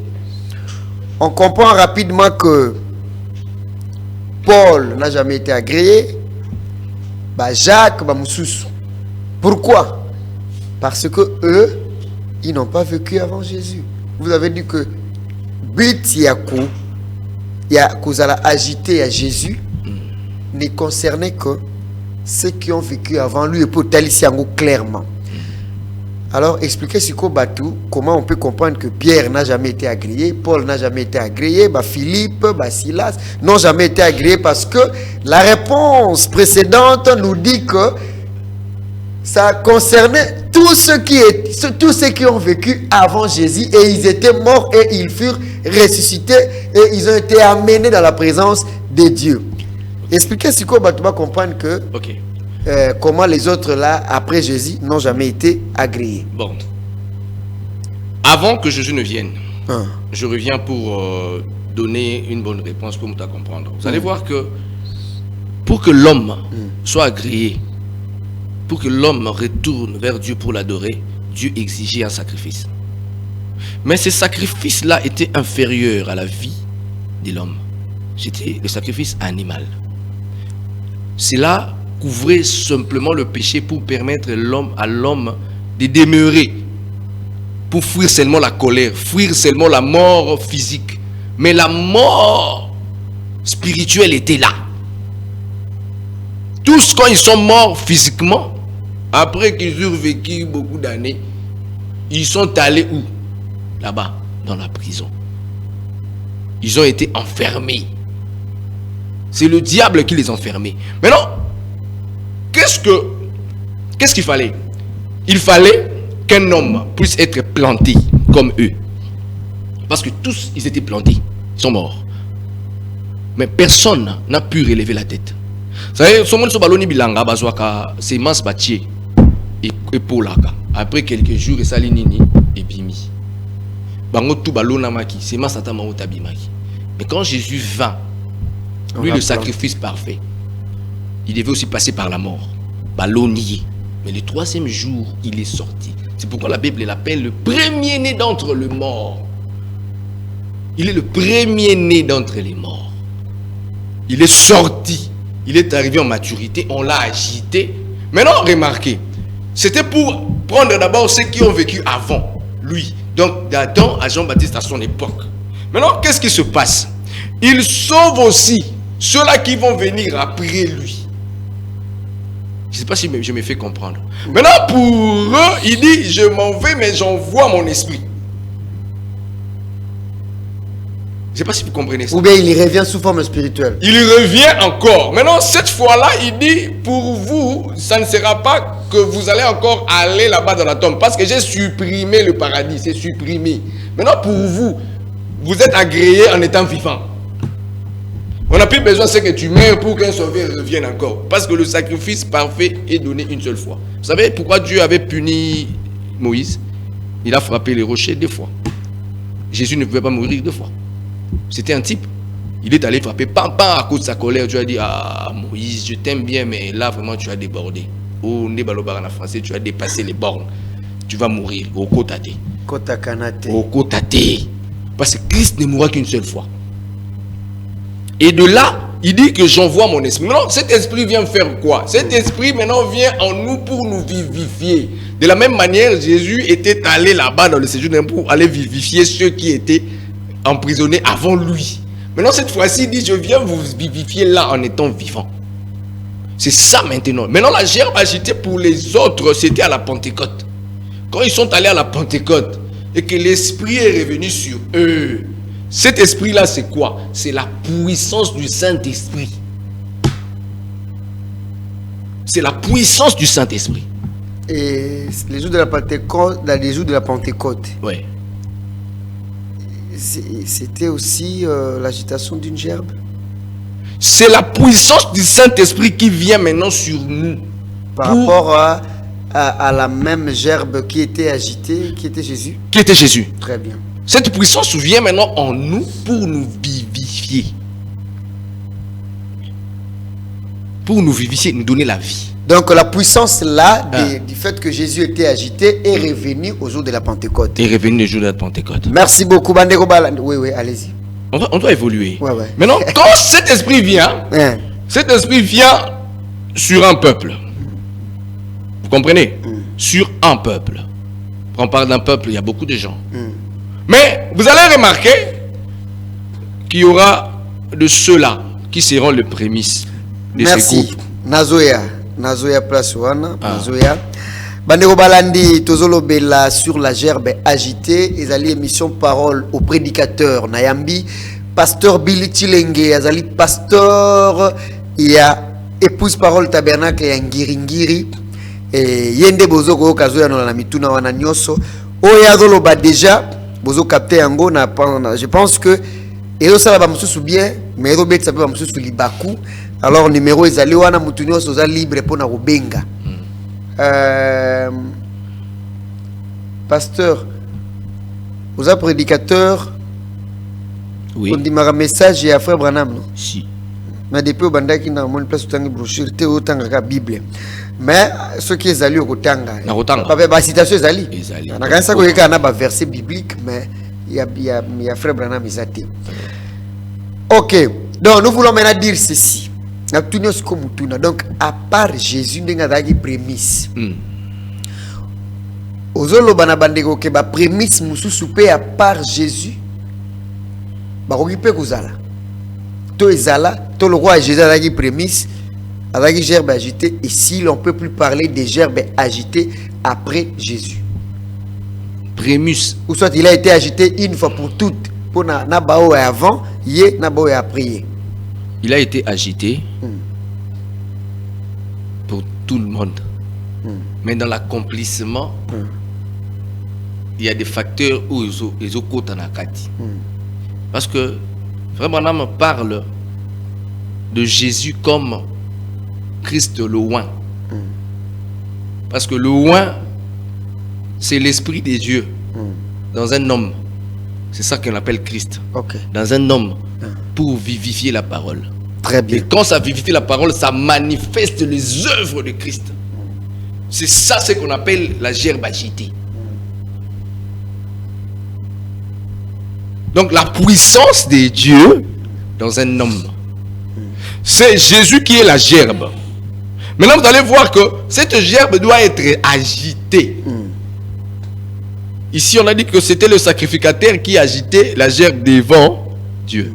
On comprend rapidement que Paul n'a jamais été agréé. Jacques, Moussous. Pourquoi? Parce que eux, ils n'ont pas vécu avant Jésus. Vous avez dit que but Yakouzala agité à Jésus ne concernait que ceux qui ont vécu avant lui et pour Talisiango clairement. Alors, expliquez comment on peut comprendre que Pierre n'a jamais été agréé, Paul n'a jamais été agréé, Philippe, Silas n'ont jamais été agréés parce que la réponse précédente nous dit que ça concernait tous ceux qui ont vécu avant Jésus et ils étaient morts et ils furent ressuscités et ils ont été amenés dans la présence de Dieu. Expliquez tu vas comprendre que comment les autres là, après Jésus, n'ont jamais été agréés. Bon. Avant que Jésus ne vienne, je reviens pour donner une bonne réponse pour nous comprendre. Vous allez voir que pour que l'homme soit agréé, pour que l'homme retourne vers Dieu pour l'adorer, Dieu exigeait un sacrifice. Mais ce sacrifice-là était inférieur à la vie de l'homme. C'était le sacrifice animal. Cela couvrait simplement le péché pour permettre à l'homme de demeurer pour fuir seulement la colère, fuir seulement la mort physique. Mais la mort spirituelle était là. Tous quand ils sont morts physiquement, après qu'ils eurent vécu beaucoup d'années, ils sont allés où? Là-bas, dans la prison. Ils ont été enfermés. C'est le diable qui les enfermait. Maintenant, qu'est-ce qu'il fallait? Il fallait qu'un homme puisse être planté comme eux. Parce que tous, ils étaient plantés. Ils sont morts. Mais personne n'a pu relever la tête. Vous savez, c'est immense bâtier. Et Polaka. Après quelques jours, et Salinini et Bimi. C'est immense tabimaki. Mais quand Jésus vint, lui le sacrifice parfait, il devait aussi passer par la mort. Ballonnier. Mais le troisième jour, il est sorti. C'est pourquoi la Bible l'appelle le premier-né d'entre les morts. Il est le premier-né d'entre les morts. Il est sorti. Il est arrivé en maturité. On l'a agité. Maintenant, remarquez. C'était pour prendre d'abord ceux qui ont vécu avant lui. Donc, d'Adam à Jean-Baptiste à son époque. Maintenant, qu'est-ce qui se passe? Il sauve aussi ceux-là qui vont venir après lui. Je ne sais pas si je me fais comprendre. Maintenant, pour eux, il dit, je m'en vais, mais j'envoie mon esprit. Je ne sais pas si vous comprenez ça. Ou bien il revient sous forme spirituelle. Il revient encore. Maintenant, cette fois-là, il dit, pour vous, ça ne sera pas que vous allez encore aller là-bas dans la tombe. Parce que j'ai supprimé le paradis. C'est supprimé. Maintenant, pour vous, vous êtes agréé en étant vivant. On n'a plus besoin de que tu meurs pour qu'un sauveur revienne encore. Parce que le sacrifice parfait est donné une seule fois. Vous savez pourquoi Dieu avait puni Moïse? Il a frappé les rochers 2 fois. Jésus ne pouvait pas mourir 2 fois. C'était un type. Il est allé frapper, pam, pam, à cause de sa colère. Dieu a dit, ah Moïse, je t'aime bien, mais là vraiment tu as débordé. Oh, en français, tu as dépassé les bornes. Tu vas mourir. Au kotate. Kotakanate. Au kotate. Parce que Christ ne mourra qu'une seule fois. Et de là, il dit que j'envoie mon esprit. Maintenant, cet esprit vient faire quoi? Cet esprit maintenant vient en nous pour nous vivifier. De la même manière, Jésus était allé là-bas dans le séjour pour aller vivifier ceux qui étaient emprisonnés avant lui. Maintenant, cette fois-ci, il dit, je viens vous vivifier là en étant vivant. C'est ça maintenant. Maintenant, la gerbe agitée pour les autres, c'était à la Pentecôte. Quand ils sont allés à la Pentecôte et que l'esprit est revenu sur eux, cet esprit-là, c'est quoi? C'est la puissance du Saint-Esprit. C'est la puissance du Saint-Esprit. Et les jours de la Pentecôte, les jours de la Pentecôte, oui. C'était aussi l'agitation d'une gerbe. C'est la puissance du Saint-Esprit qui vient maintenant sur nous. Par rapport à la même gerbe qui était agitée, qui était Jésus. Qui était Jésus. Très bien. Cette puissance vient maintenant en nous pour nous vivifier. Pour nous vivifier, nous donner la vie. Donc la puissance là, du fait que Jésus était agité, est revenue au jour de la Pentecôte. Est revenu le jour de la Pentecôte. Merci beaucoup, Bandeko Balandi. Oui, allez-y. On doit évoluer. Ouais. Maintenant, quand cet esprit vient, cet esprit vient sur un peuple. Vous comprenez? Sur un peuple. Quand on parle d'un peuple, il y a beaucoup de gens. Mais vous allez remarquer qu'il y aura de ceux-là qui seront les prémices de ces groupes. Nazoya place wana, Nazoya. Bandeko Balandi tozolo bela sur la gerbe agitée, ezali émission parole au prédicateur Nayambi, pasteur Billy Chilenge, azali pasteur ya épouse parole tabernacle ya Ngiringiri et yende bozoko kazoya na mituna wana nyoso oya zolo ba déjà bozo capter yango na je pense que ero sala ba mususu bien mais ero bet sape ba mususu libaku. Alors numéro ezali wana mutu nyonso za libre pour na rubenga. Pasteur, vous êtes prédicateur. Oui. On dit ma message et à frère Branham non? Si. Mais depuis au bandaki na mon place tanga brochure te otanga ka Bible. Mais ce qui est allé au kotanga. Na kotanga. Pas ba citation ezali. Ezali. Na kanisa ko yeka na ba verset biblique mais il y a frère Branham izate. OK. Donc nous voulons maintenant dire ceci. Donc à part Jésus n'engagé prémisse. ozoloba na bandeko ke ba prémisse mususu pe à part Jésus bakoki pe kozala to ezala to le roi Jésus a qui prémisse avec gerbe agité et si l'on peut plus parler des gerbes agités après Jésus prémisse ou soit il a été agité une fois pour toutes pour na bao avant yé na bao après il a été agité pour tout le monde mais dans l'accomplissement il y a des facteurs où ils ont côté en akati parce que vraiment on me parle de Jésus comme Christ le oint parce que le oint c'est l'esprit de Dieu dans un homme, c'est ça qu'on appelle Christ dans un homme pour vivifier la parole. Très bien. Et quand ça vivifie la parole, ça manifeste les œuvres de Christ. C'est ça ce qu'on appelle la gerbe agitée. Donc la puissance de Dieu dans un homme, c'est Jésus qui est la gerbe. Maintenant vous allez voir que cette gerbe doit être agitée. Ici on a dit que c'était le sacrificateur qui agitait la gerbe devant Dieu.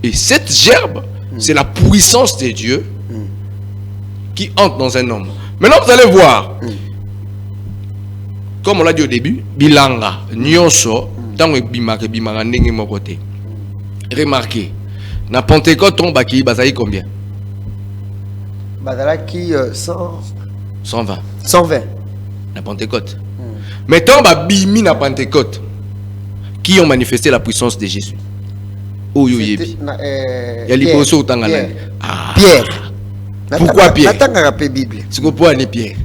Et cette gerbe, c'est la puissance de Dieu qui entre dans un homme. Maintenant vous allez voir, comme on l'a dit au début, bilanga, nyonso, remarquez, na Pentecôte on baki bazai combien? Bazalaki 120. 120. Na Pentecôte. Maintenant bimi na Pentecôte qui ont manifesté la puissance de Jésus. Pierre. Pourquoi Pierre? C'est pourquoi ni Pierre?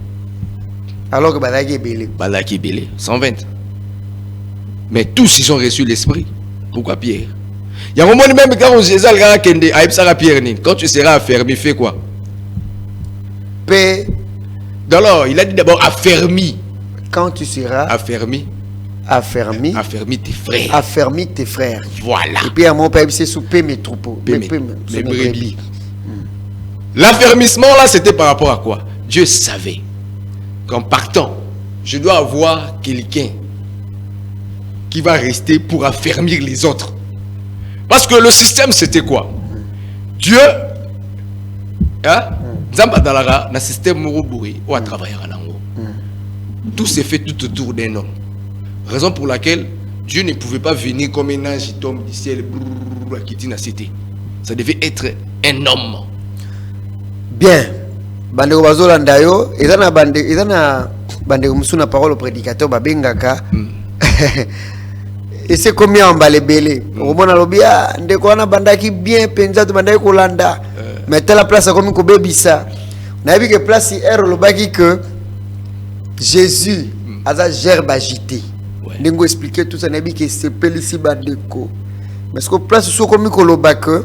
Alors que Balaki Belé 120. Mais tous ils ont reçu l'esprit. Pourquoi Pierre? Il y a un moment même quand Jésus a dit à Pierre, quand tu seras affermi, fais quoi? Alors il a dit d'abord affermi. Quand tu seras affermi tes frères. Affermi tes frères. Voilà. Et puis à mon père, c'est souper mes troupeaux. Mes brebis. L'affermissement là, c'était par rapport à quoi? Dieu savait qu'en partant, je dois avoir quelqu'un qui va rester pour affermir les autres. Parce que le système c'était quoi? Dieu, Zamba Dalara, dans le système Mourobouri, on va travailler à l'ango. Tout s'est fait tout autour d'un homme. Raison pour laquelle Dieu ne pouvait pas venir comme un ange qui tombe du ciel qui dit la cité. Ça devait être un homme. Bien. Bandeko bazolanda yo, ezana bandeko musuna parole au prédicateur babengaka. Et c'est combien emballé belé. Au moins lobia ndeko wana bandaki bien penza to bandaki kolanda. Mais telle la place comme ko bebisa. Na vu que place er lobaki que Jésus a sa gerbe agitée. Nengo expliquer tout ça na vu que c'est pelisi bandeko. Mais ce que place so comme ko lobaka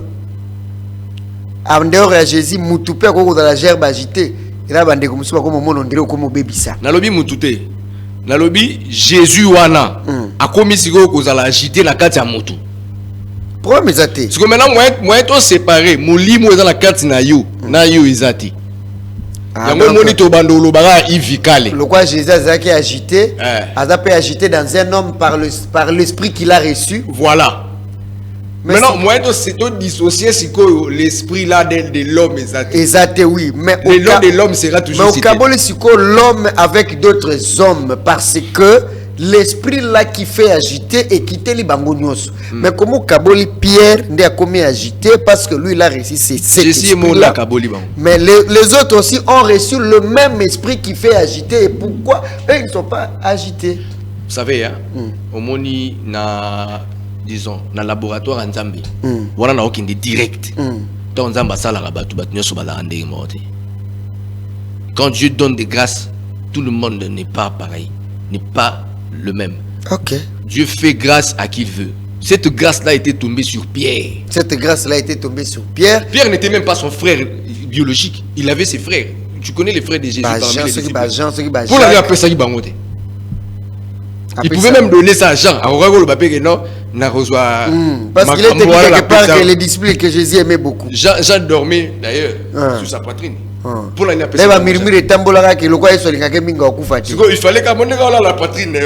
en dehors de Jésus, Moutoupe a dans la gerbe agitée. Et là, bande comme ça, comme on dirait comme bébisa. Nalobi Moutoupe. Nalobi Jésus wana a commis si go la agiter la carte à Moutou. Pourquoi mais zate? Parce que maintenant moi to séparé, moli mo dans la carte na you izati. Yango moni to bando lo bara ivikale. Le quoi Jésus a qui agité, a pu agiter dans un homme par l'esprit qu'il a reçu. Voilà. Maintenant, moi, c'est tout dissocier si l'esprit là de l'homme est exact, oui. Mais l'homme de l'homme sera toujours cité. Mais au Kabbalah, c'est l'homme avec d'autres hommes parce que l'esprit là qui fait agiter et quitter les bangonios. Mais comment Kabbalah Pierre n'a commis agiter parce que lui il a reçu cet esprit là. Mais les autres aussi ont reçu le même esprit qui fait agiter. Et pourquoi eux ils ne sont pas agités? Vous savez, hein, au moni na disons dans le laboratoire en Zambie voilà na aucun direct dans Zambie ça la rabatu batnyoso balande morte. Quand Dieu donne des grâces, tout le monde n'est pas pareil, n'est pas le même. OK. Dieu fait grâce à qui il veut. Cette grâce là était tombée sur Pierre. Cette grâce là était tombée sur Pierre. Pierre n'était même pas son frère biologique, il avait ses frères. Tu connais les frères de Jésus pour la après ça il bangote. Il pouvait même donner ça à Jean. Parce qu'il était quelque part que les disciples que Jésus aimait beaucoup. Jean dormait d'ailleurs sur sa poitrine. Pour la il fallait qu'à mon la poitrine.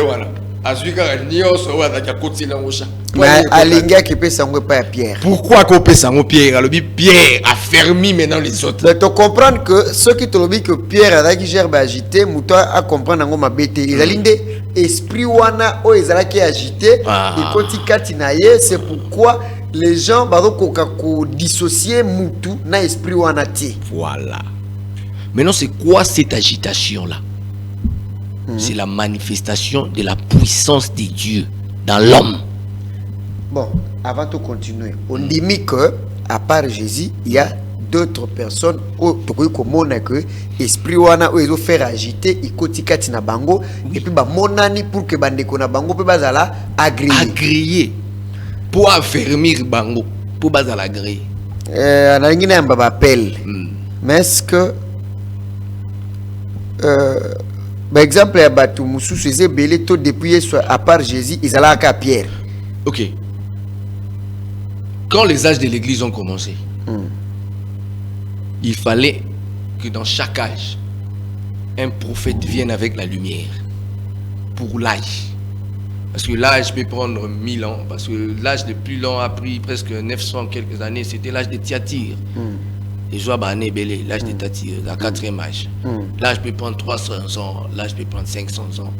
mais Alinga qui peut s'en pas Pierre. Pourquoi qu'on peut s'en Pierre? Pierre a fermé maintenant les autres. Mais tu comprends que ceux qui te l'ont dit que Pierre a qui gerbe agité, Mouta à comprendre en ma bête. Il a l'indé esprit wana o ezala qui agité. Et quand il katinaye, c'est pourquoi les gens ko dissocier Moutou na esprit wana ti. Voilà. Maintenant, c'est quoi cette agitation-là? C'est la manifestation de la puissance de Dieu dans l'homme. Bon, avant de continuer, on dit que à part Jésus, il y a d'autres personnes que esprit wana o ezo faire agiter ikotikati na bango et puis ba monani pour que bandeko na bango pe bazala agréé pour affermir bango pour bazala agréé. Na ngina yamba ba appel. Mais est-ce que par exemple, à Batou Moussou, c'est belé tout depuis à part Jésus, ils allaient à Pierre. Ok. Quand les âges de l'église ont commencé, il fallait que dans chaque âge, un prophète vienne avec la lumière pour l'âge. Parce que l'âge peut prendre 1000 ans, parce que l'âge le plus long a pris presque 900 quelques années, c'était l'âge de Thyatire. Et je vois l'âge de Thyatire, la 4e âge. L'âge peut prendre 300 ans, l'âge peut prendre 500 ans.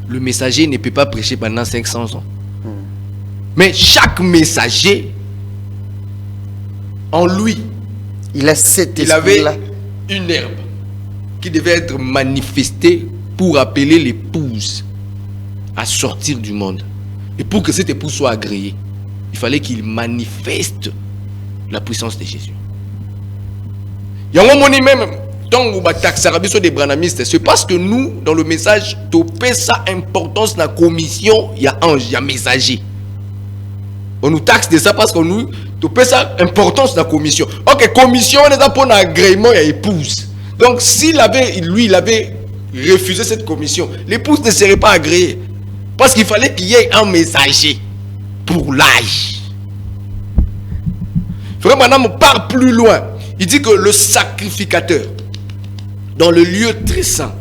Le messager ne peut pas prêcher pendant 500 ans. Mais chaque messager, en lui, il avait une herbe qui devait être manifestée pour appeler l'épouse à sortir du monde. Et pour que cette épouse soit agréée, il fallait qu'il manifeste la puissance de Jésus. Il y a un moment même, donc vous taxez des branamistes, c'est parce que nous, dans le message, tu payes sa importance dans la commission, il y a ange, il y a messager. On nous taxe de ça parce que nous, tu payes sa importance dans la commission. Ok, commission, on est là pour un agrément et épouse. Donc, s'il avait, lui, il avait refusé cette commission, l'épouse ne serait pas agréée. Parce qu'il fallait qu'il y ait un messager pour l'âge. Frère Madame part plus loin. Il dit que le sacrificateur, dans le lieu très saint,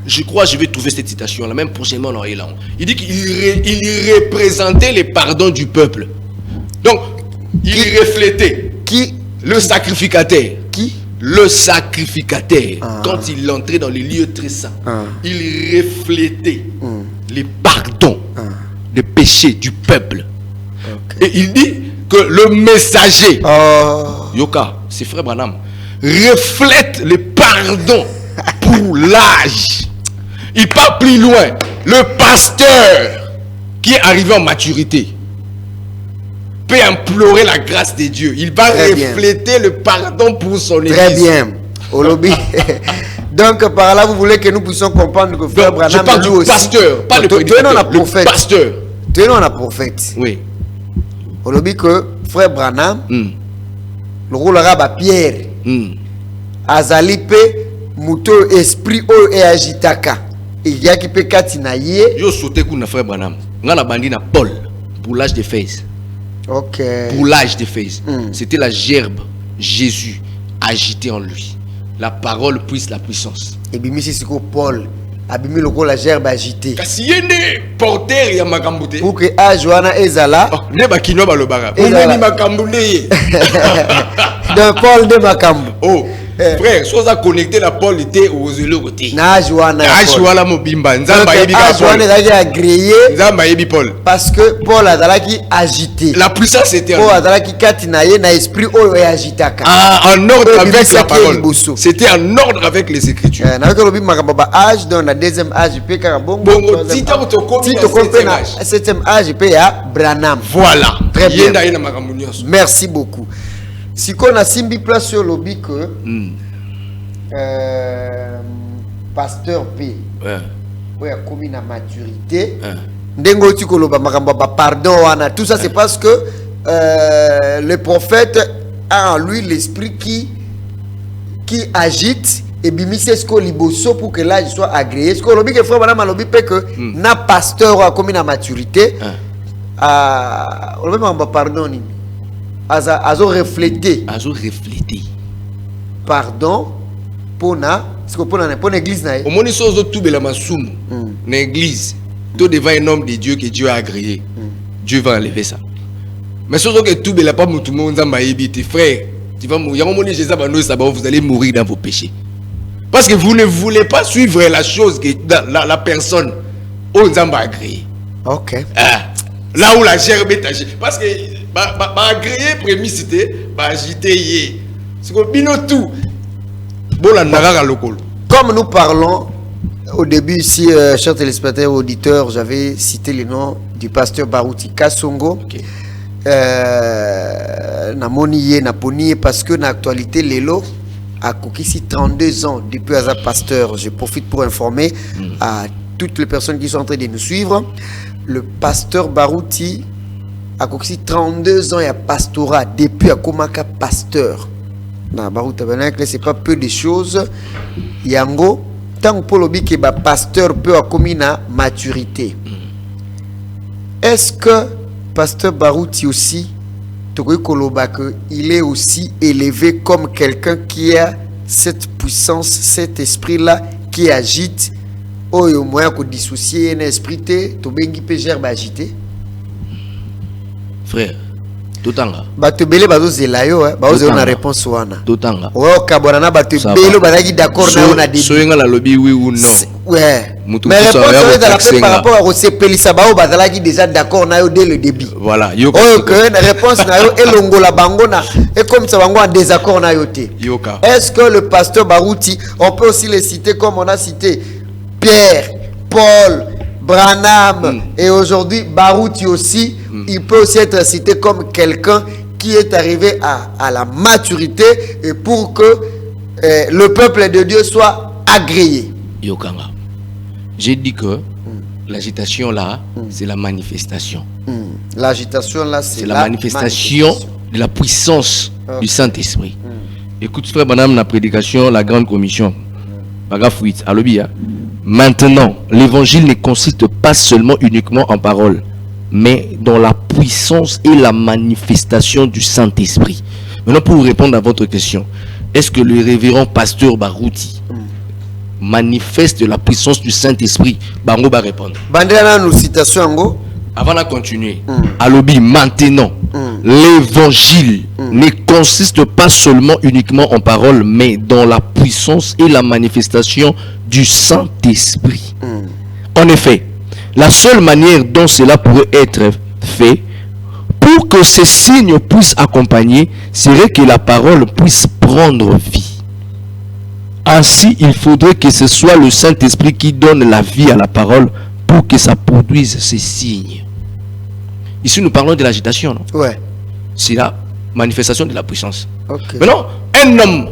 je crois que je vais trouver cette citation-là, même prochainement on est là. Il dit qu'il représentait les pardons du peuple. Donc, il reflétait. Qui? Le sacrificateur. Qui? Le sacrificateur, quand il entrait dans les lieux très saints, il reflétait les pardons des péchés du peuple. Et il dit que le messager, Yoka, c'est frère Branham, reflète les pardons pour l'âge. Il part plus loin. Le pasteur qui est arrivé en maturité peut implorer la grâce de Dieu. Il va refléter le pardon pour son église. Très bien. Au lobby. Donc par là, vous voulez que nous puissions comprendre que frère Branham, je parle du aussi, pasteur, pas le prédicateur, le pasteur. Tu es non la prophète. Oui. Au lobby que frère Branham, le rôle arabe Pierre, Azalipe, Mouto, esprit et agitaka. Il y a qui peut katinaye. Yo sauté kuna frère Branham. Ngana bandi na Paul pour l'âge de Fès. Ok. Pour l'âge de Fès. C'était la gerbe Jésus agité en lui. La parole puise la puissance. Et bien c'est que Paul abimi le rôle la gerbe agité. Kasi yene porteur ya makambote. Pour que Ajoana ezala. Ne ba kino ba lobara. Omeni makambule. De Paul de makambo. Oh. Frère, soit à connecter la Paul était aux côté. Na Ajoana. Ajoana mobimba. Nzamba yebi Paul. Ajoana est agréé. Nzamba yebi Paul. Parce que Paul a dala qui agité. La puissance était. Paul a dala qui katinaye na esprit o et agitaka. En ordre avec la parole. C'était en ordre avec les Écritures. Na que lobi makamba âge dans la deuxième âge peut ka bongo. Bongo tita to na septième âge peut ya Branham. Voilà. Très bien. Merci beaucoup. Si on a simbi place sur le lobby que pasteur P a commis la maturité ndengo ti koloba makamba ba pardon wana tout ça c'est parce que le prophète a en lui l'esprit qui agite et bimise ce liboso pour que l'âge soit agréé ce que lobby que frère madame lobby peut que na pasteur a commis la maturité on le même pardon ni azo refléter. Azo refléter. Pardon pona église na Au moins ils sont tout la masumu. Une église, tout devant un homme de Dieu que Dieu a agréé. Dieu va enlever ça. Mais ce que tout la pas tout le monde tes frères, tu vas mourir. Vous allez mourir dans vos péchés. Parce que vous ne voulez pas suivre la chose que la personne on a agréé. Ok. Là où la gerbe est agée. Parce que agréé prémicité, agité. C'est que bino tout. Comme nous parlons au début ici, chers téléspectateurs, auditeurs, j'avais cité le nom du pasteur Barouti Kasongo. Okay. Namoniye, Naponiye, parce que dans l'actualité, Lelo a ici 32 ans depuis à pasteur. Je profite pour informer à toutes les personnes qui sont en train de nous suivre. Le pasteur Barouti a ici 32 ans et a pastorat depuis à Komaka pasteur. Na Barouti Tabernacle, c'est pas peu de choses. Yango, tant que Paul Obi qui est pasteur peut accomplir na maturité. Est-ce que pasteur Barouti aussi, il est aussi élevé comme quelqu'un qui a cette puissance, cet esprit-là qui agite, au moyen de dissocier un esprit, tu peux gérer agité? Frère, tout en là. Bato belé bazo zelayo, bazo na réponse wana. Tout en là. Ouais, kabona bato belé bazaki d'accord na on a dit. Soyenga la lobby oui ou non. Ouais. Mais réponse par rapport à ces pelisa bao bazalaki déjà d'accord na yo dès le début. Voilà. Oh que la réponse na yo elongo la bangona et comme ça bango en désaccord na yo té. Est-ce que le pasteur Barouti, on peut aussi les citer comme on a cité Pierre, Paul, Branham et aujourd'hui Barouti aussi, il peut aussi être cité comme quelqu'un qui est arrivé à la maturité et pour que le peuple de Dieu soit agréé. Yokanga. J'ai dit que l'agitation là, c'est la manifestation. L'agitation là, c'est la manifestation de la puissance du Saint-Esprit. Écoute, frère Branham, la prédication, la grande commission. Maintenant, l'évangile ne consiste pas seulement uniquement en parole, mais dans la puissance et la manifestation du Saint-Esprit. Maintenant, pour vous répondre à votre question, est-ce que le révérend pasteur Barouti manifeste la puissance du Saint-Esprit? Bango va répondre. Avant de continuer, Alobi, maintenant, l'évangile ne consiste pas seulement uniquement en parole, mais dans la puissance et la manifestation du Saint-Esprit. En effet, la seule manière dont cela pourrait être fait pour que ces signes puissent accompagner serait que la parole puisse prendre vie. Ainsi, il faudrait que ce soit le Saint-Esprit qui donne la vie à la parole pour que ça produise ces signes. Ici, nous parlons de l'agitation, non? Ouais. C'est la manifestation de la puissance. Okay. Maintenant, un homme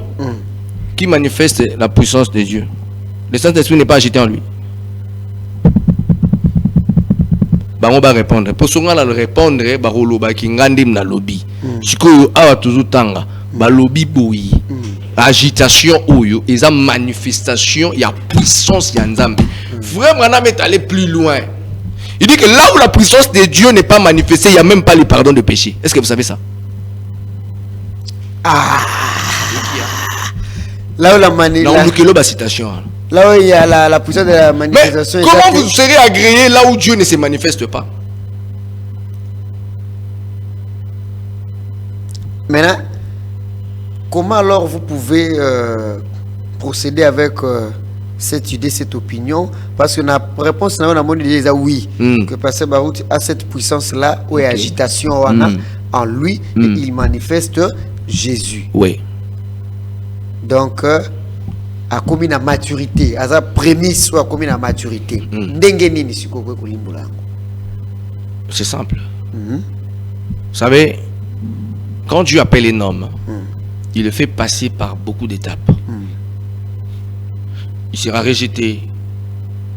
qui manifeste la puissance de Dieu, le Saint-Esprit n'est pas agité en lui. On va répondre. Pour ce là le répondre, baroloba ki ngandim na lobby. Sikoyo awa tuzutanga, ba lobby boyi. Agitation oyo, et la manifestation, il y a puissance, il y a nzambe. Vraiment, on est allé plus loin. Il dit que là où la puissance de Dieu n'est pas manifestée, il n'y a même pas le pardon de péché. Est-ce que vous savez ça? Là où la citation. Là où il y a la puissance de la manifestation. Mais comment vous serez agréé là où Dieu ne se manifeste pas? Maintenant, comment alors vous pouvez procéder avec cette idée, cette opinion? Parce que la réponse on a déjà oui, que Pasteur Barouti a cette puissance-là, où il y a agitation en lui, et il manifeste Jésus. Oui. Donc, à combien de maturité, à sa prémisse ou à combien de maturité. C'est simple. Vous savez, quand Dieu appelle un homme, il le fait passer par beaucoup d'étapes. Il sera rejeté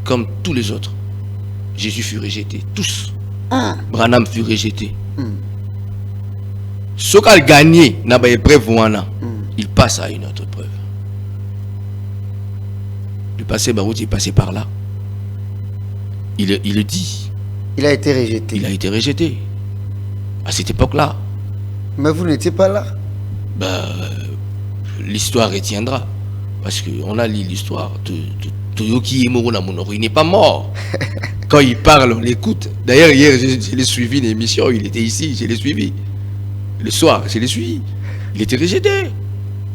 comme tous les autres. Jésus fut rejeté. Tous. Branham fut rejeté. Ce qu'il a gagné dans l'épreuve, il passe à une autre preuve. Le passé Barouti est passé par là. Il le dit. Il a été rejeté. Il a été rejeté. À cette époque-là. Mais vous n'étiez pas là. L'histoire retiendra. Parce qu'on a lu l'histoire de Toyoki Emorunamunoro. Il n'est pas mort. Quand il parle, on l'écoute. D'ailleurs, hier, je l'ai suivi une émission. Il était ici, je l'ai suivi. Le soir, je l'ai suivi. Il était rejeté.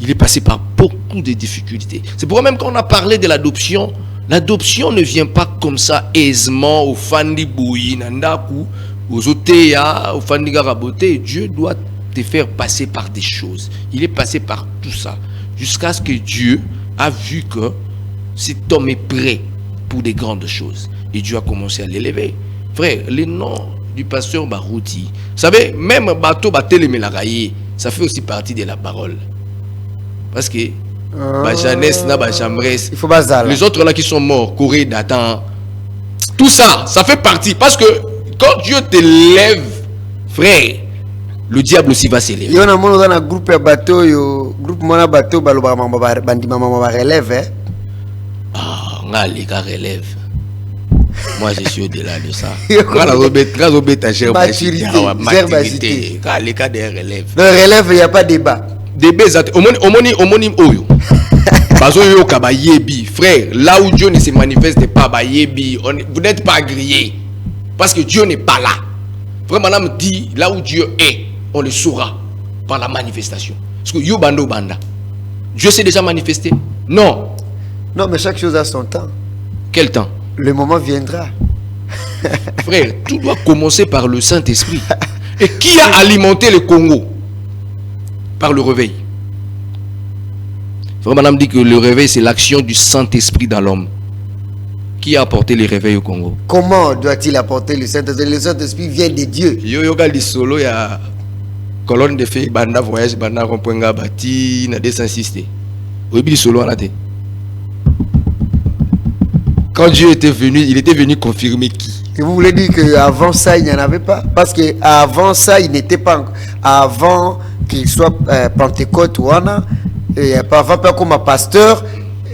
Il est passé par beaucoup de difficultés. C'est pourquoi même quand on a parlé de l'adoption ne vient pas comme ça aisément au Fandi Bouyi, Nandaku, aux Oteya, au Fandi Garaboté. Dieu doit te faire passer par des choses. Il est passé par tout ça. Jusqu'à ce que Dieu a vu que cet homme est prêt pour des grandes choses. Et Dieu a commencé à l'élever. Frère, le nom du pasteur Barouti, vous savez, même Bateau Batelemelaïe, ça fait aussi partie de la parole. Parce que Jeannès, il faut les autres là qui sont morts, Corée, Dathan, tout ça, ça fait partie. Parce que quand Dieu t'élève, frère, le diable aussi va s'élever. Il y a un groupe de bateaux, groupe de bateaux, relève. Ah, les gars relève. Moi, je suis au-delà de ça. Maturité. Les cas de relève. Dans relève, il n'y a pas de débat. Débat, omoni oyo. Bazo yo kabayebi, frère, là où Dieu ne se manifeste pas, vous n'êtes pas grillé. Parce que Dieu n'est pas là. Vraiment, madame dit, là où Dieu est, on le saura par la manifestation. Parce que yo bando banda. Dieu s'est déjà manifesté? Non. Non, mais chaque chose a son temps. Quel temps? Le moment viendra. Frère, tout doit commencer par le Saint-Esprit. Et qui a alimenté le Congo? Par le réveil. Vraiment, madame dit que le réveil, c'est l'action du Saint-Esprit dans l'homme. Qui a apporté le réveil au Congo? Comment doit-il apporter le Saint-Esprit? Le Saint-Esprit vient de Dieu. Yoga di solo, il y a colonne de fées, banda voyage, banda rompenga bati, n'a désinsisté. Obi di solo en a été. Quand Dieu était venu, il était venu confirmer qui? Et vous voulez dire qu'avant ça, il n'y en avait pas? Parce qu'avant ça, il n'était pas... Avant qu'il soit Pentecôte ou Anna, et avant pas comme un pasteur,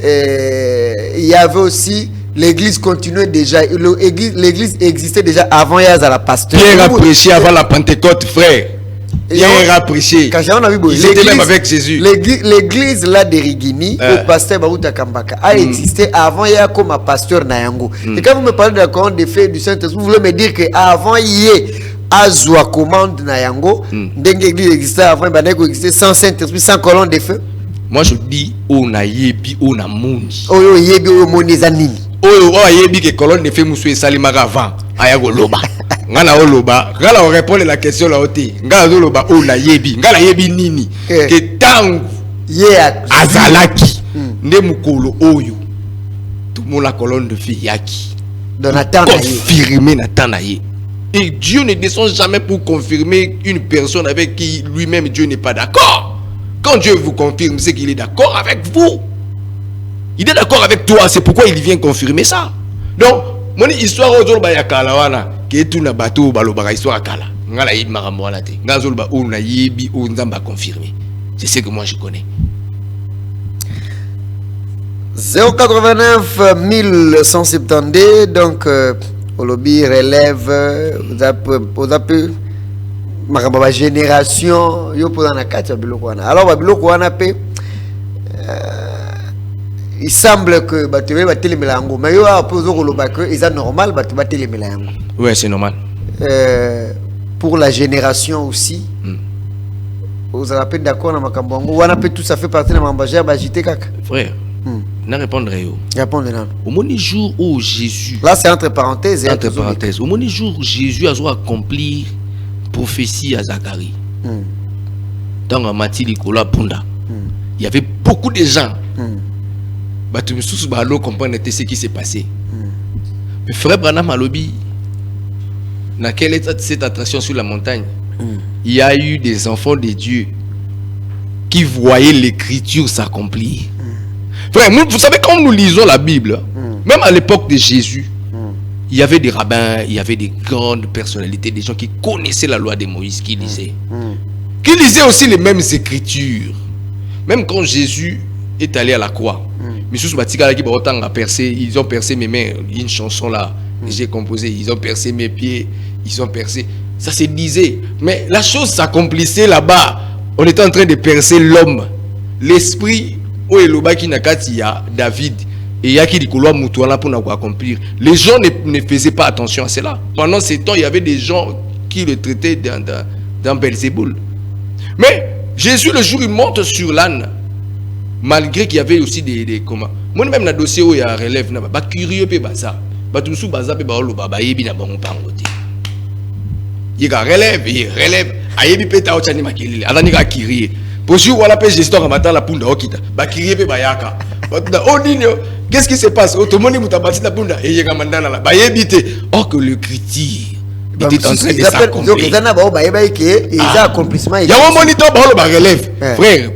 il y avait aussi... L'église continuait déjà. L'église existait déjà avant il y a la pasteur. Pierre a prêché avant la Pentecôte, frère. Pierre a prêché. Il était même avec Jésus. L'église là de Rigini, au pasteur Baouta Kambaka, a existé avant il y a comme un pasteur Nayango. Et quand vous me parlez de la commande des faits du Saint-Esprit, vous voulez me dire qu'avant il y a Azwa commande Nayango, l'église existait avant, il existait sans Saint-Esprit, sans colonne de feu. Moi je dis, on a yebi, on a mouni. Oh yebi, on moni zanini. Oh yebi que colonne de feu moussoué salimara avant. Ayago loba. Ngana oloba. Ngala on répond à la question là ôté. Ngala oloba, on a yebi. Ngala yebi nini. Que tangu. Yeah. Azalaki. Ne mukolo oyo. Tout le monde la colonne de feu yaki. Donatan confirmer Natanaye. Et Dieu ne descend jamais pour confirmer une personne avec qui lui-même Dieu n'est pas d'accord. Quand Dieu vous confirme, c'est qu'il est d'accord avec vous. Il est d'accord avec toi, c'est pourquoi il vient confirmer ça. Donc, mon histoire aujourd'hui ya kala wana, ke tout na bateau balobaka histoire kala. Ngala yib makambo wana te. Ngazol ba on na yebi on nzamba confirmer. C'est ce que moi je connais. 089 1172 donc Olobi relève vous appelez ma génération yo pour na kati biloko wana. Alors biloko wana pe il semble que batterie va téléméla yango mais yo a posé koloba que ils est normal batterie va téléméla yango. Ouais, c'est normal. Pour la génération aussi. Vous avez peine d'accord na makambo yango wana pe tout ça fait partie de mambager ba jité kaka. Frère. Na répondre yo. Répondre non. Au moni jour où Jésus. Là c'est entre parenthèses et entre parenthèses. Au moni jour où Jésus a dû accomplir prophétie à Zacharie. Dans Matthieu Nicolas Punda. Il y avait beaucoup de gens. Tu me soucies balo comprendre ce qui s'est passé. Mais frère Branham Alobi, dans quelle est cette attraction sur la montagne? Il y a eu des enfants de Dieu qui voyaient l'écriture s'accomplir. Frère, vous savez quand nous lisons la Bible, même à l'époque de Jésus, il y avait des rabbins, il y avait des grandes personnalités, des gens qui connaissaient la loi de Moïse, qui lisaient. Qui lisaient aussi les mêmes écritures. Même quand Jésus est allé à la croix, ils ont percé mes mains, une chanson là, j'ai composé, ils ont percé mes pieds, ils ont percé. Ça se disait. Mais la chose s'accomplissait là-bas. On était en train de percer l'homme. L'esprit o elobaki na kati ya David et yaki likolo mutu wana pour accomplir. Les gens ne faisaient pas attention à cela. Pendant ces temps, il y avait des gens qui le traitaient dans Belzéboul. Mais Jésus, le jour il monte sur l'âne, malgré qu'il y avait aussi des comment. Moi même na dossier où il y a relève na ba curieux pe baza. Ba tusu baza pe ba oloba ba yebi na bango pangote. Il y a relève, ayebi pe ta ochani makilile. Adani ka kirier. Pour sûr voilà pe Jésus en matin la punda okita. Ba kirier pe bayaka. Oh Nino, qu'est-ce qui se passe? Automoni mutabati la punda et yega mandana la. Ba yebite. Or que le critique était en train de s'accomplir. Donc ils en a ba yeba que ils a accomplissement. Il y a un moniteur ba lo ba relève. Frère,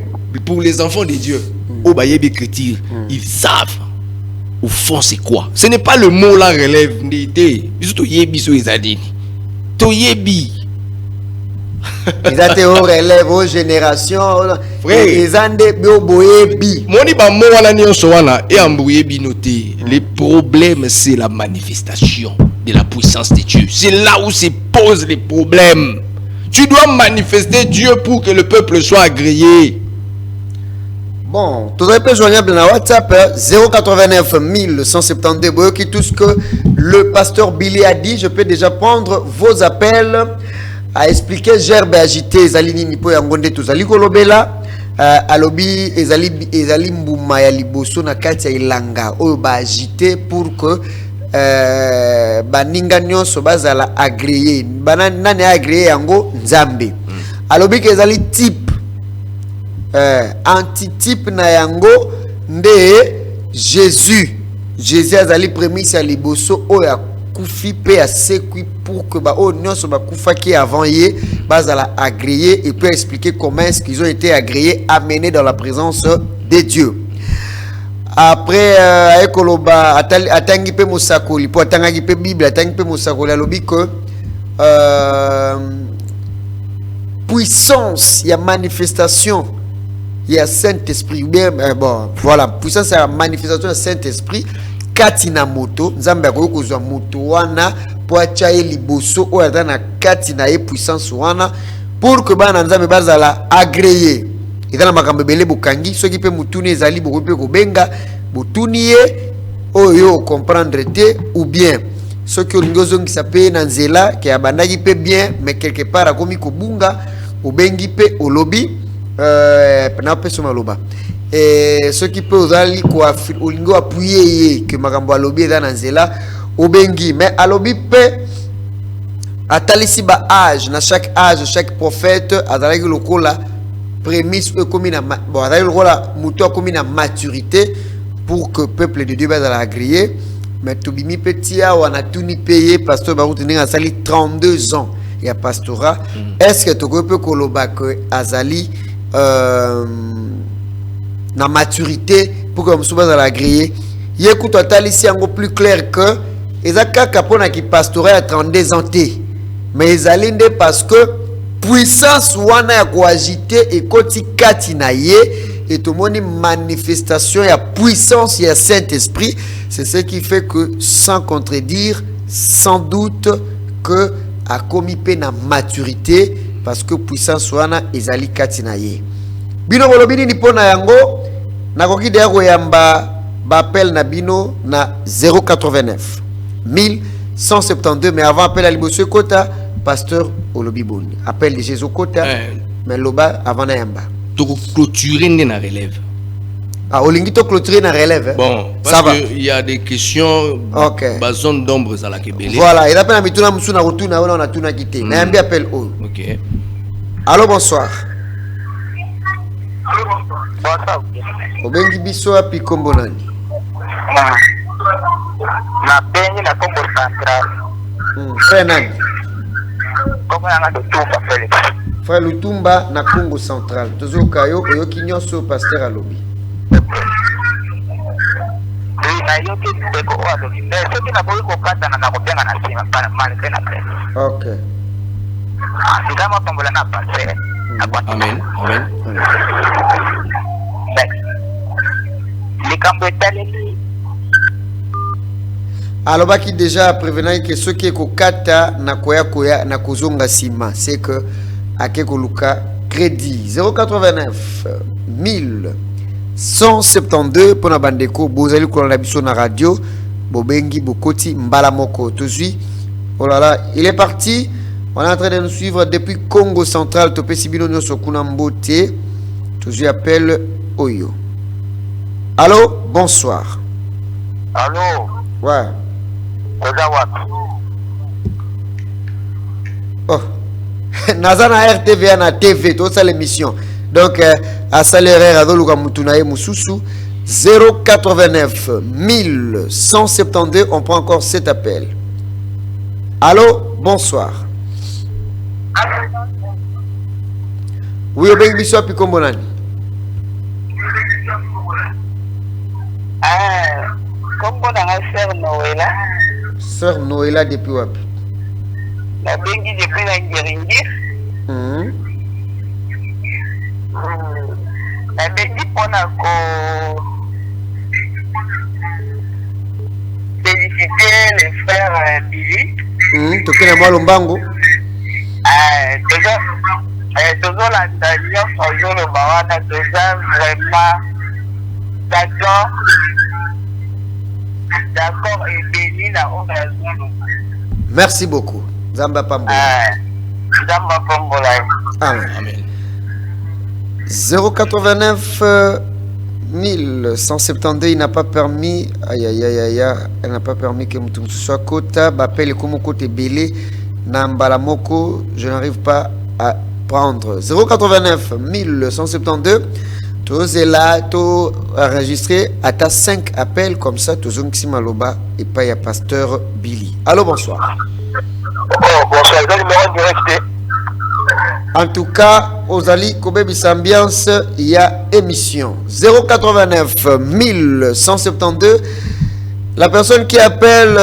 pour les enfants de Dieu, au ba yebi critique, ils savent au fond c'est quoi. Ce n'est pas le mot la relève n'était. Surtout yebi so izadini. To yebi. Ils ont été au relève aux générations. Ils ont des boyebi. Moni ba mo wana nyonso wana et ambuyebi noté. Le problème c'est la manifestation de la puissance de Dieu. C'est là où se posent les problèmes. Tu dois manifester Dieu pour que le peuple soit agréé. Bon, tout est joignable dans WhatsApp 089 1172. Boyo qui tout ce que le pasteur Billy a dit, je peux déjà prendre vos appels à expliquer gerbe agité ezali nini po yangonde tozali kolobela alobi ezali mbuma ya liboso na kati ya ilanga oyo ba agité pour que baninga nyonso bazala agréé nani agréé yango nzambe alobi ke ezali type antitype na yango nde Jésus azali prémisse ya liboso oyo kufi pe a sekui pour que ba o nyonso ba kufa qui avant yé bazala agréé et peut expliquer comment est-ce qu'ils ont été agréés amenés dans la présence de Dieu. Après ekoloba atangi pe mosakoli po atangi pe Bible atangi pe mosakoli alobi que puissance ya manifestation ya Saint-Esprit bon voilà puissance ya manifestation ya Saint-Esprit katina moto nzambe akoki kozwa moto wana po atia ye liboso oyo aza na kati na ye puissance wana pour que bana nzambe bazala agréé eza na makambo ebele bokangi soki mpe motuni ezali bokoki mpe kobenga botuni ye oyo okomprendre te ou bien soki olingi ozongisa mpe na nzela ke abandaki mpe bien mais quelque part akomi kobunga obengi mpe olobi na mpe so maloba ceux qui peuvent aller quoi olingo appuyer que makambo alobi dans nzela obengi mais alobi pe atalisi ba âge na chaque prophète azalaki lokola prémisse comme na bon azalaki lokola muto comme na maturité pour que peuple de Dieu bazala agréé mais tobimi petit a wana tuni payé pasteur baruti ninga sali 32 ans ya pastorat est-ce que to peut koloba que azali na maturité pour que nous à la griller. Il écoute ici encore plus clair que ezaka kapona qui pastorait à 32 ans mais ezalinde parce que puissance wana ya koagiter et koti kati na ye et tout monde manifestation ya puissance ya Saint-Esprit, c'est ce qui fait que sans contredire sans doute que a commis pe na maturité parce que puissance wana ezali kati na ye. Bino bolobini ni pona yango nakoki de koyamba bapel na bino na 089 1172 mais avant appel à liboso kota pasteur olobi boni appel de Jésus kota mais loba avant na yamba to clôturer na relève olingi to clôturer na relève bon parce que il y a des questions ba zone d'ombre za la kebele voilà il appelle na mituna musuna rotuna wana na tuna kité na yamba appel o OK allô bonsoir Bonsoir. Obengi biso api kombo nani? Na bengi na kombo central. Frère nani? Kombo na Lutumba Felix. Frère Lutumba na Congo central. Tozo kayo oyoki nyonso pasteur alobi. Na yoki teko oado. Soki na boyi kokata na kobenga na sima para malgré na presse. OK. Ndama tombola na pasteur. Amen. Amen. Alors qui déjà prévenant que ceux qui kokata na koya na kozonga sima c'est que akeko luka crédit 089 172 pour na bandeko bozali kolanda biso na radio bobengi bokoti mbala moko tozui. Oh là là, il est parti. On est en train de nous suivre depuis Congo central topé sibino nyoso kuna mbote tozui appelle Oyo. Allô, bonsoir. Allô. Ouais. Oh. Nazana RTV na TV tout ça l'émission. Donc à salaire à doluka mutunaye mususu 089 1172 on prend encore cet appel. Allô, bonsoir. Oui, obengi biso api kombo nani? Kombo na Sœur Noëlla. Sœur Noëlla depuis wapi? La bengi depuis la Ngiringis. La bengi pona ko féliciter les frères Billy. Tokena mwa lombango. Toujours la Daniel toujours le bawana déjà vraiment d'accord et béni la occasion. Merci beaucoup. Zamba Pambola. Zamba Pambola. Amen. Amen. 089 1172, il n'a pas permis. Aïe aïe aïe aïe, elle n'a pas permis que Moutoum soit Kota. Bappelle comme côté Belé. Nambalamoko, je n'arrive pas à prendre. 089 1172. Tous est là, tout enregistré. À ta 5 appels comme ça, tous ont Maloba et pas y a pasteur Billy. Allô, bonsoir. Oh, bonsoir, le numéro direct. En tout cas, aux Ali Kobebis Ambiance, il y a émission 089 1172. La personne qui appelle,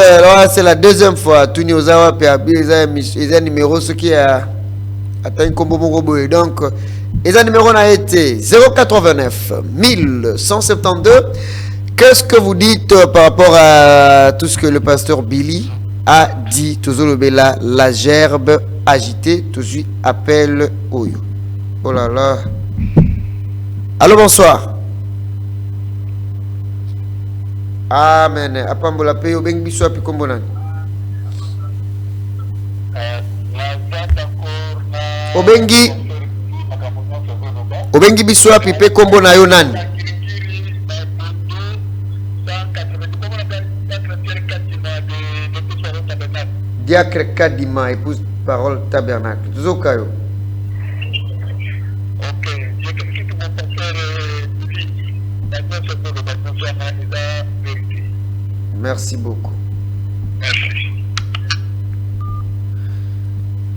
c'est la deuxième fois. Tuni Ozawa ils ont un numéro, ce qui a atteint Kombo Mongoboy. Donc, ils ont un numéro a été 089 1172. Qu'est-ce que vous dites par rapport à tout ce que le pasteur Billy a dit? Toujours la gerbe agitée, toujours appelle Oyo. Oh là là. Allô, bonsoir. Amen. Apambola peyo bengi biso api kombo nani? Obengi biso api pe kombo na yo nani? Diacre Kadima, épouse parole tabernacle. Toujours kayo. Merci beaucoup. Merci.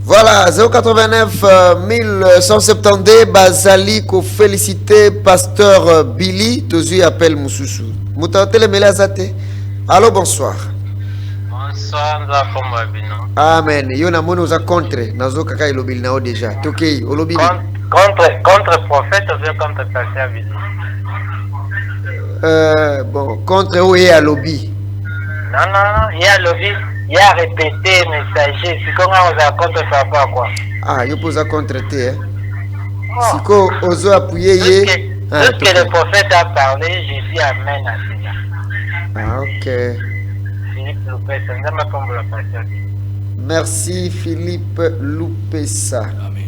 Voilà, 089 1172, Bazali, ko félicité, pasteur Billy, Tozu appelle Moussoussou. Moutatele Melazate. Allô, bonsoir. Bonsoir, Nzafomabino. Amen. Yona mono za contre, nazo kaka ilobil nao déjà. Tokei, olobili. Contre prophète ou bien contre pasteur Billy? Bon, contre où est à lobby? Non, il y a lobby, il y a répété, messager. Si qu'on a contre ça pas quoi? Ah, il pose à contre te, hein? Si qu'on ose appuyer, tout ce que le prophète a parlé, je dis amen à cela. Ah, ok. Philippe Loupessa, nous avons comme la pasteur. Merci Philippe Loupessa. Amen.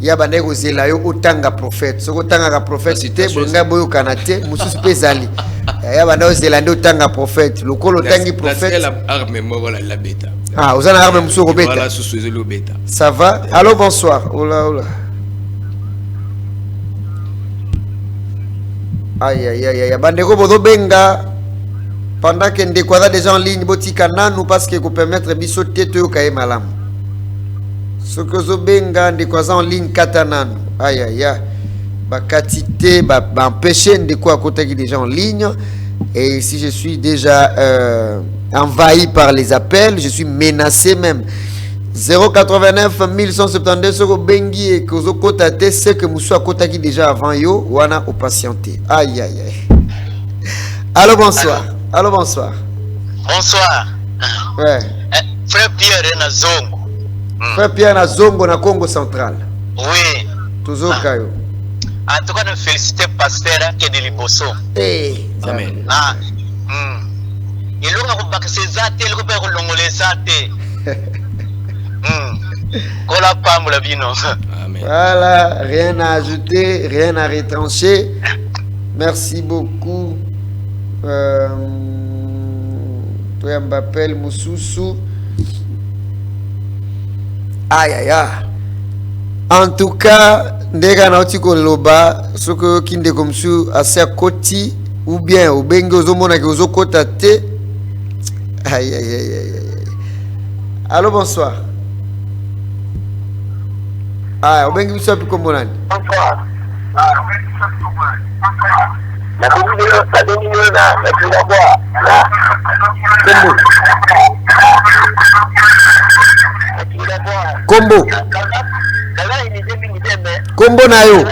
Ya bandeko zela yo otanga prophète. Soko tanga prophète te bonga boyo kanate mususu pezali. Ya bandeko zela ndo tanga prophète. Lokolo tangi prophète. La arme moi voilà la bêta. Ah, vous en avez arme mususu ko beta. Voilà sous le bêta. Ça va? Allô, bonsoir. Oula oula. Aïe aïe aïe aïe. Bandeko bodo benga pendant que ndekwaza déjà en ligne botika nanu parce que ko permettre biso tete yo kaye malam. Ce que zo benga ndekwaza en ligne katananu. Aïe aïe aïe. Ba katité ba empêcher ndekwa kota qui déjà en ligne et si je suis déjà envahi par les appels, je suis menacé même. 089 1172 soko bengi et que zo kota te c'est que muso kota qui déjà avant yo wana au patienter. Aïe aïe aïe. Allô, bonsoir. Allô, bonsoir. Bonsoir. Ouais. Frère Pierre Nazongo. Frère Pierre Nazongo na Congo central. Oui. Toujours kayo. En tout cas, nous félicitons Pasteur qui est de Liboso. Eh, Amen. Ah, il y a un peu de zate, il y a un peu de zate. Kola pam la vino. Amen. Voilà, rien à ajouter, rien à retrancher. Merci beaucoup. Toi, m'appelle Moussoussou. Aïe, aïe, aïe. En tout cas, ndeka na otiko loba, soko kinde comme ça, assez à côté, ou bien au bengo zomona ki ozo kota te. Aïe, aïe, aïe, aïe, aïe. Allô, bonsoir. Ah, au bengo biso piko monani. Bonsoir. Kombo. Kombo na yo.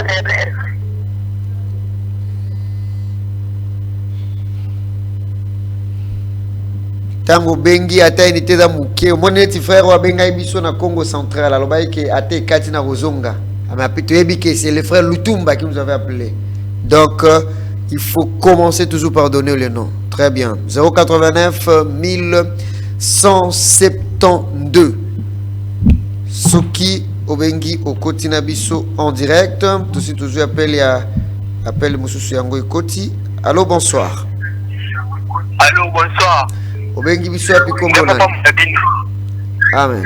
Tango bengi ata unité za muke. Mon petit frère wa benga biso na Congo central. Alors ba ke ate kati na Rozonga. Mais apito yebi que c'est le frère Lutumba qui nous avait appelé. Donc il faut commencer toujours par donner le nom. Très bien. 089 1172. Soki Obengi Okoti Nabiso en direct. Tout si toujours appelle Moussoussou Yango Ekoti. Allô, bonsoir. Allô, bonsoir. Obengi Biso Api Kombona. Amen.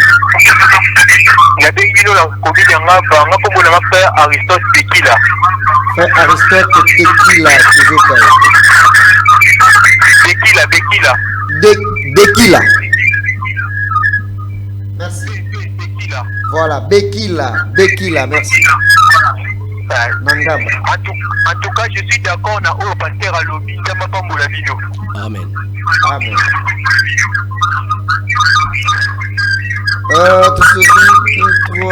Frère Aristote Tequila. Frère Aristote Tequila. Tequila. Bekila. Merci. Tequila. Voilà, Bekila, merci. Mangaba. En tout cas, je suis d'accord na au pasteur Alobi, Dama Pambola Vino. Amen. Amen. Tout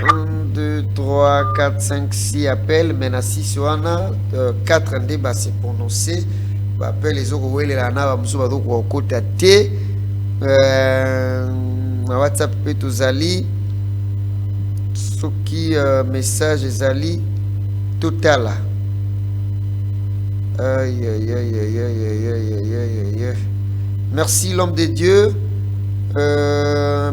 1, 2, 3, 4, 5, 6 appels. Maintenant, 6 wana, 4 ndé, bah, c'est prononcé. Bah, appelle les autres, ouais, les lana, bah, moussou, bah, donc, au côté T. WhatsApp, peut Zali. Ce qui, message, Zali. Total. Aïe, aïe, aïe, aïe, aïe, aïe, aïe, aïe, aïe, aïe. Merci, l'homme de Dieu.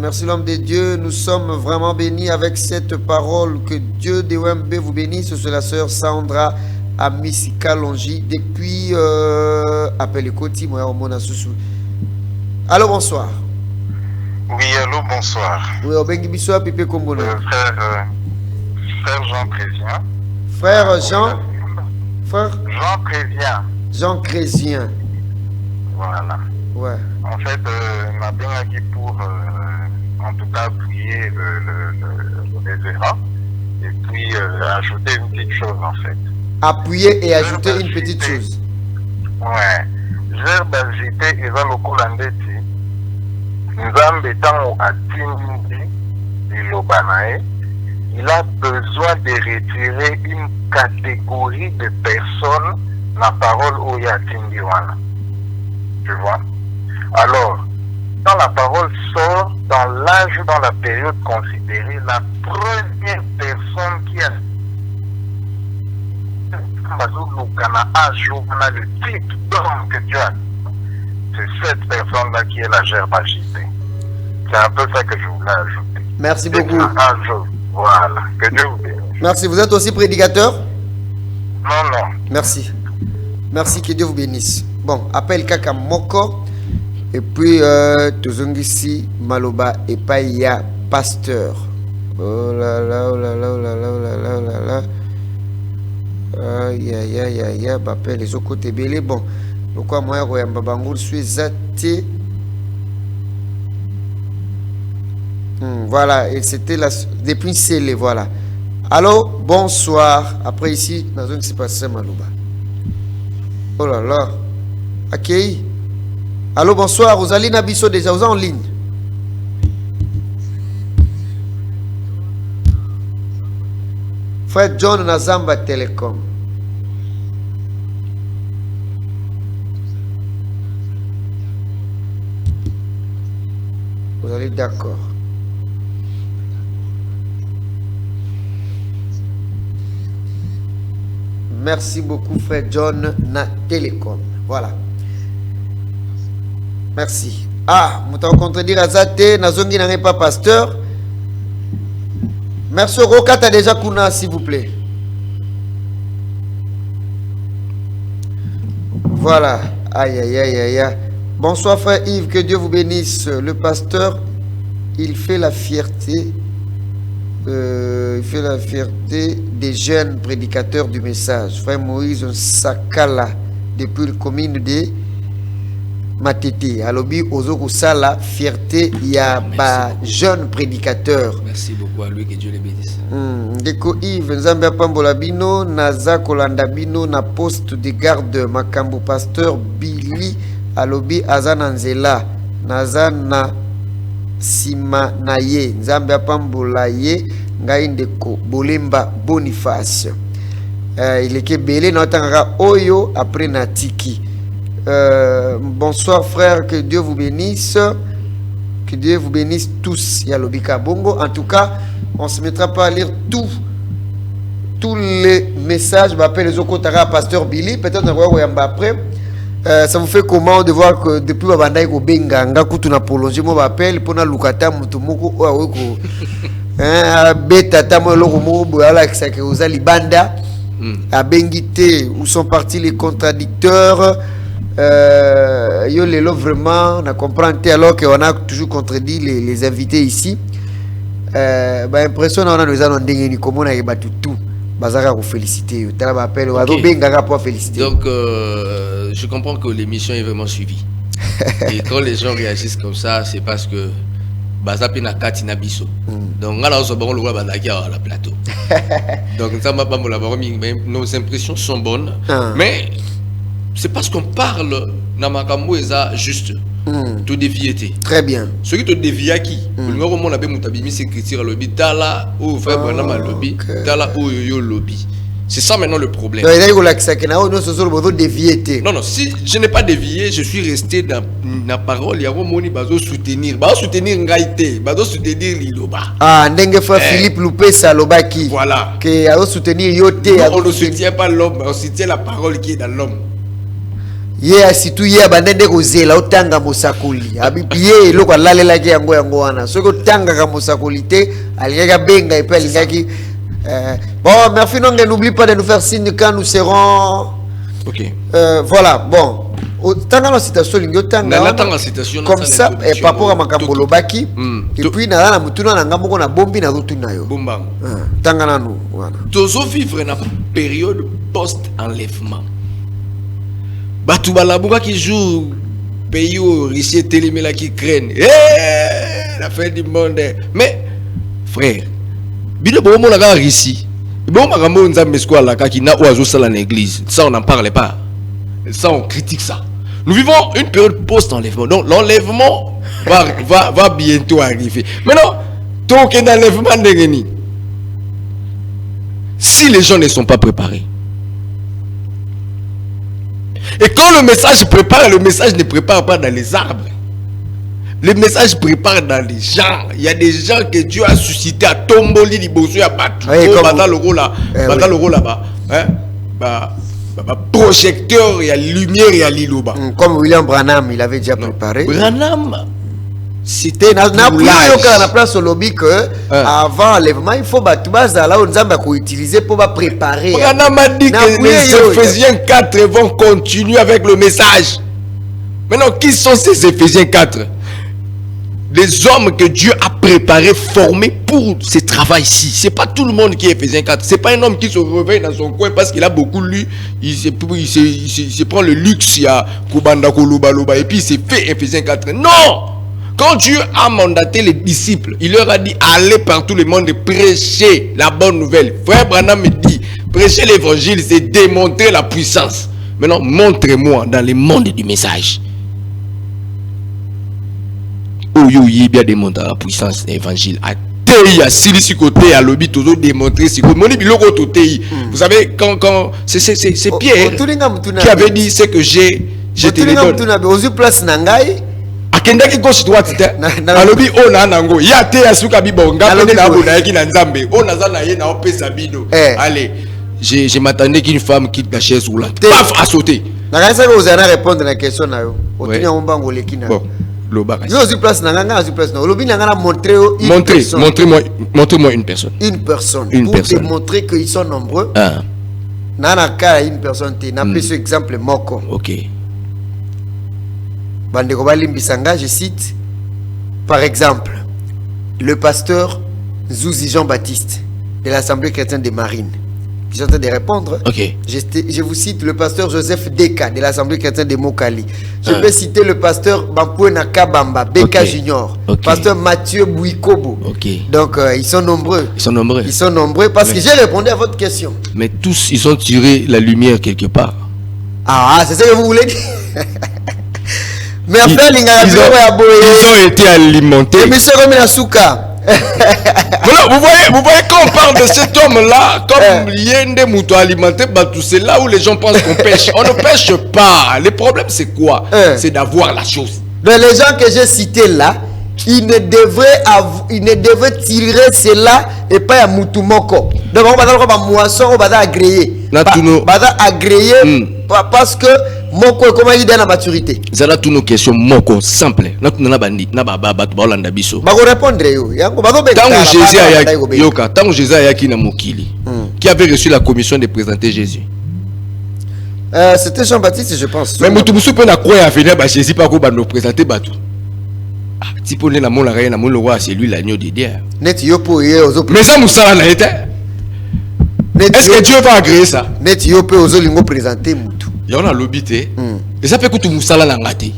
Merci l'homme de Dieu, nous sommes vraiment bénis avec cette parole. Que Dieu de WMB vous bénisse. C'est la sœur Sandra Amisika Longi depuis appelé Koti moi Mona Soussou. Allô, bonsoir. Oui, allô, bonsoir. Oui, Obengi Biso Pipe Kombona. Frère Jean Présien. Frère Jean. Frère Jean Présien. Jean Crésien. Voilà. Ouais. En fait, on a bien acquis pour, en tout cas, appuyer le révérend et puis ajouter une petite chose, en fait. Appuyer et ajouter une petite chose. Ouais. Gère d'agiter et va le colandeti. Nzambe tango atindi ilobanae. Il a besoin de retirer une catégorie de personnes la parole Oya Tindiwana. Tu vois? Alors, quand la parole sort dans l'âge, dans la période considérée, la première personne qui a le titre d'homme que Dieu a, c'est cette personne-là qui est la gerbe agitée. C'est un peu ça que je voulais ajouter. Merci beaucoup. Voilà, que Dieu vous bénisse. Merci, vous êtes aussi prédicateur? Non, non. Merci. Merci, que Dieu vous bénisse. Bon, appelle Kaka Moko. Et puis, Tozongisi Maloba et Paya Pasteur. Oh là là, oh là là, oh là là, oh là là, oh là là. Aïe, aïe, aïe, aïe, aïe, appelle les autres côtés belé. Bon, pourquoi moi, Royamba Bangoul, je suis zaté. Voilà, et c'était la depuis scellé, voilà. Allô, bonsoir. Après ici, dans une qui passe Maloba. Oh là là. Accueilli. Allô, bonsoir. Rosalie Nabiso déjà, vous êtes en ligne. Frère John Nazamba Telecom. Vous allez d'accord. Merci beaucoup, frère John, na Télécom. Voilà. Merci. Ah, je vais contredire Azate, Nazongi n'est pas pasteur. Merci, Rokata déjà Kuna, s'il vous plaît. Voilà. Aïe, aïe, aïe, aïe, aïe. Bonsoir, frère Yves, que Dieu vous bénisse. Le pasteur, il fait la fierté. Il fait la fierté des jeunes prédicateurs du message. Frère Moïse Sakala, depuis la commune de Matete. Alobi Ozoko Sala, fierté, il y a un jeune prédicateur. Merci beaucoup à lui, que Dieu le bénisse. Deko Yves, Nzambe Pambolabino, Naza Kolandabino, na poste de garde, Makambo pasteur Billy, Alobi Azananzela, Naza na Sima Naye, Nzambe Pambolaye, Ngaindeko, Bolemba Boniface. Il est kebele, n'entendra Oyo après Natiki. Bonsoir frère, que Dieu vous bénisse. Que Dieu vous bénisse tous. Yalobika Bongo. En tout cas, on ne se mettra pas à lire tous les messages. Je m'appelle les Okotara, pasteur Billy. Peut-être on va après. Ça vous fait comment de voir que depuis Babanda ko benga ngaku tuna prolonger mon appel pour na lukata mutu moko ko beta tamo loko mo boala que ça que aux libanda a bengité où sont partis les contradicteurs. Yo lelo vraiment on a compris alors qu'on a toujours contredit les invités ici. Bah impression on a nous allons ndengeni comme on a battu tout bazaka ko féliciter tu la appel wa do benga pour féliciter. Donc je comprends que l'émission est vraiment suivie. Et quand les gens réagissent comme ça, c'est parce que bazapi na katina biso. Donc on a aussi bon le bazaki à la plateau. Donc ça m'a pas nos impressions sont bonnes, mais c'est parce qu'on parle namakambo eza juste. Tout déviété. Très bien. Ce qui te dévie qui le numéro mon abbé mutabimi c'est critique le lobby tala ou frère Branham a lobby tala ou yo lobby. C'est ça maintenant le problème. Non, non, si je n'ai pas dévié, je suis resté dans la parole. Il y a un moni bazo soutenir, ngaité, bazo soutenir liloba. Ah, ndenge frère Philippe Loupé Salobaki. Voilà. Que a soutenir yote. On ne soutient pas l'homme, on soutient la parole qui est dans l'homme. Ye situ ye bandende kozela otanga mosakoli abipiye lokwa lalela ki yango wana soko tanga ka mosakoli te alingaka benga et puis alingaki bon merci non n'oublie pas de nous faire signe quand nous serons OK voilà bon tanga la citation lingo tanga comme ça et par rapport à makambo lobaki et puis na mutuna na ngambo na bombi na rutuna yo bomba tanga na nous voilà tozo vivre na période post enlèvement. Batouba Labouka qui joue pays où Russie Téléméla qui craignent. La fin du monde. Mais, frère, bien bon, on a Russie. Bon, on a un qui n'a oiseau ça dans l'église. Ça, on n'en parle pas. Ça, on critique ça. Nous vivons une période post-enlèvement. Donc, l'enlèvement va bientôt arriver. Maintenant, tant qu'il y a un enlèvement, si les gens ne sont pas préparés, et quand le message prépare, le message ne prépare pas dans les arbres. Le message prépare dans les gens. Il y a des gens que Dieu a suscité à Tomboli, Liboso, à Batou, dans le rôle là-bas. Projecteur, il y a lumière, il y a l'îloba. Comme William Branham, il avait déjà préparé. Branham, c'était na place au lobby que avant l'enlèvement il faut batoubaza là on zamba ko utiliser pour préparer. Branham a dit que les Éphésiens 4 vont continuer avec le message. Maintenant qui sont ces Éphésiens 4? Des hommes que Dieu a préparés, formés pour ce travail-ci. C'est pas tout le monde qui est Éphésiens 4. C'est pas un homme qui se réveille dans son coin parce qu'il a beaucoup lu. Il se prend le luxe, il y a Kubanda Koluba et puis il s'est fait Éphésiens 4. Non! Quand Dieu a mandaté les disciples, il leur a dit allez par tout le monde et prêcher la bonne nouvelle. Frère Branham me dit prêcher l'évangile, c'est démontrer la puissance. Maintenant, montrez-moi dans le monde du message. Oh yo, il bien démontrer la puissance de l'évangile. Il y a si côté à lobby toujours démontré si vous savez quand c'est Pierre qui avait dit ce que j'ai te donne. Akendaki gauche droite te alobi ona nango ya te asuka bibonga pene na bona yaki na nzambe ona za na ye na opesa bino allez Je m'attendais qu'une femme quitte la chaise roulante. Paf, à sauter. Vous allez répondre à la question. Ouais. Bon, je suis place. Montrez-moi une personne. Une personne. Une pour personne. démontrer qu'ils sont nombreux. Ah. Une personne. N'a pas ce exemple moko. Ok. Bandeko Balimbisanga, je cite. Par exemple, le pasteur Zouzi Jean-Baptiste de l'Assemblée chrétienne des Marines. Je suis en train de répondre. Ok. Je vous cite le pasteur Joseph Deka de l'Assemblée chrétienne de Mokali. Je peux citer le pasteur Bampouena Kabamba, Beka Ok. Junior. Ok. Pasteur Mathieu Bouikobo. Ok. Donc, ils sont nombreux. Ils sont nombreux. Ils sont nombreux parce que j'ai répondu à votre question. Mais tous, ils ont tiré la lumière quelque part. Ah, c'est ça que vous voulez dire. Mais Ils, après, ils ont été alimentés. Voilà, vous voyez quand on parle de cet homme-là, comme Yende Mouto alimenté, bah, tout c'est là où les gens pensent qu'on pêche. On ne pêche pas. Le problème, c'est quoi? C'est d'avoir la chose. Donc, les gens que j'ai cités là, ils ne devraient tirer cela et pas à Moutoumoko. Donc, on va dire qu'on moisson, on va agréer. On va agréer parce que Moko, comment il est dans la maturité. Ça a toutes nos questions moko simple. Là, tu n'as pas dit, n'a pas de biso. Bah, on répondre yo. Tant que Jésus a qui n'a mokili, qui avait reçu la commission de présenter Jésus. C'était Jean-Baptiste, je pense. Mais Moutoumoussou peut n'a croire à venir à Jésus par contre nous présenter bateau. Ah, si pour la mon la reine, mon roi, c'est lui l'agneau de Dieu. Net yo pour y aux mais ça Moussala n'a été. Est-ce que Dieu va agréer ça? Net yo peut aux lingo présenter Moutou. Il y en a l'obité. Et ça peut que tout Moussala n'a pas été.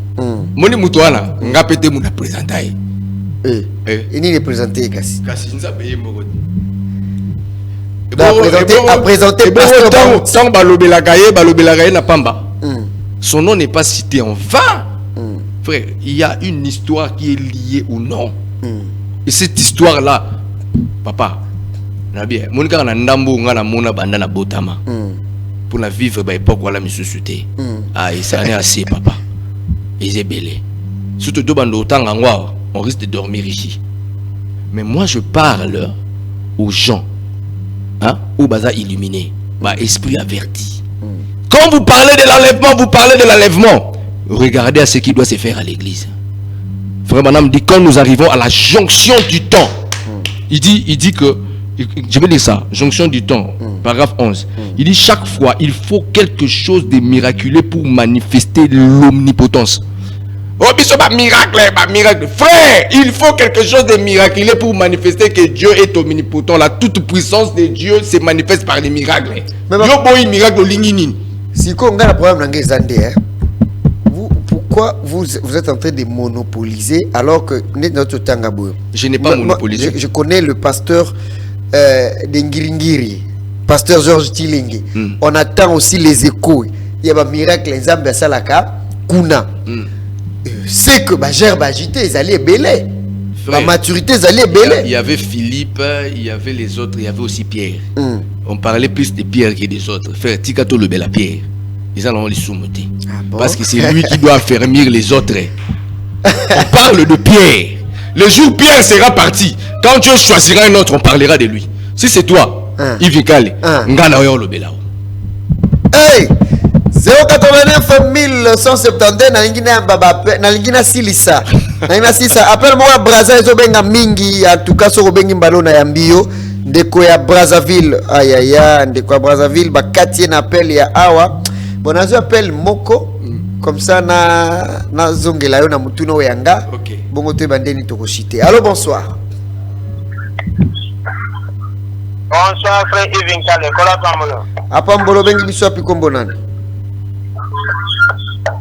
Moni Moutouana, n'a pas été mon présenté. Il n'est présenté Kassi. Kassi, nous a payé mon à présenter tant Balobelagaye n'a pas. Son nom n'est pas cité en vain. Frère, il y a une histoire qui est liée au nom. Et cette histoire-là, papa, mon gars, botama pour la vivre à l'époque où la société. Ah, et ça n'est assez, papa. Et c'est belé. Surtout on risque de dormir ici. Mais moi, je parle aux gens, au bazar illuminé, esprit averti. Quand vous parlez de l'enlèvement, vous parlez de l'enlèvement. Regardez à ce qui doit se faire à l'église. Frère Madame dit quand nous arrivons à la jonction du temps, il dit que, je vais dire ça, jonction du temps, paragraphe 11. Il dit chaque fois, il faut quelque chose de miraculeux pour manifester l'omnipotence. Oh, miracle. Frère, il faut quelque chose de miraculeux pour manifester que Dieu est omnipotent. La toute puissance de Dieu se manifeste par les miracles. Si on a un problème dans pourquoi vous êtes en train de monopoliser alors que notre Tangabou? Je n'ai pas monopolisé. Je connais le pasteur d'Ngiringiri, pasteur Georges Tilingi. On attend aussi les échos. Il y a un miracle, les âmes de Salaka, Kuna. C'est que ma gerbe agitée, ils allaient belé. Ma maturité, ils allaient belé. Il y avait Philippe, il y avait les autres, il y avait aussi Pierre. On parlait plus de Pierre que des autres. Frère, Tikato le bel Pierre. Ils allons les soumettre. Parce que c'est lui qui doit affermir les autres. On parle de Pierre. Le jour où Pierre sera parti, quand Dieu choisira un autre, on parlera de lui. Si c'est toi, Yves Kale, Ngana Oyo le Belao. Hey! 089 1170 na lingina silisa. Appelle-moi Braza ezobenga mingi en tout cas soko bengi mbalona ya mbio ndeko ya Brazzaville. Ayaya ndeko ya Brazzaville bakati na appel ya awa. Bonazo appel moko comme ça na zongela yo na mutuna oyanga. Bongo te bandeni tokoshite. Allô, bonsoir. Bonsoir frère Yves Kale, kola pamolo. Apa mbolo bengi biso api kombo nani?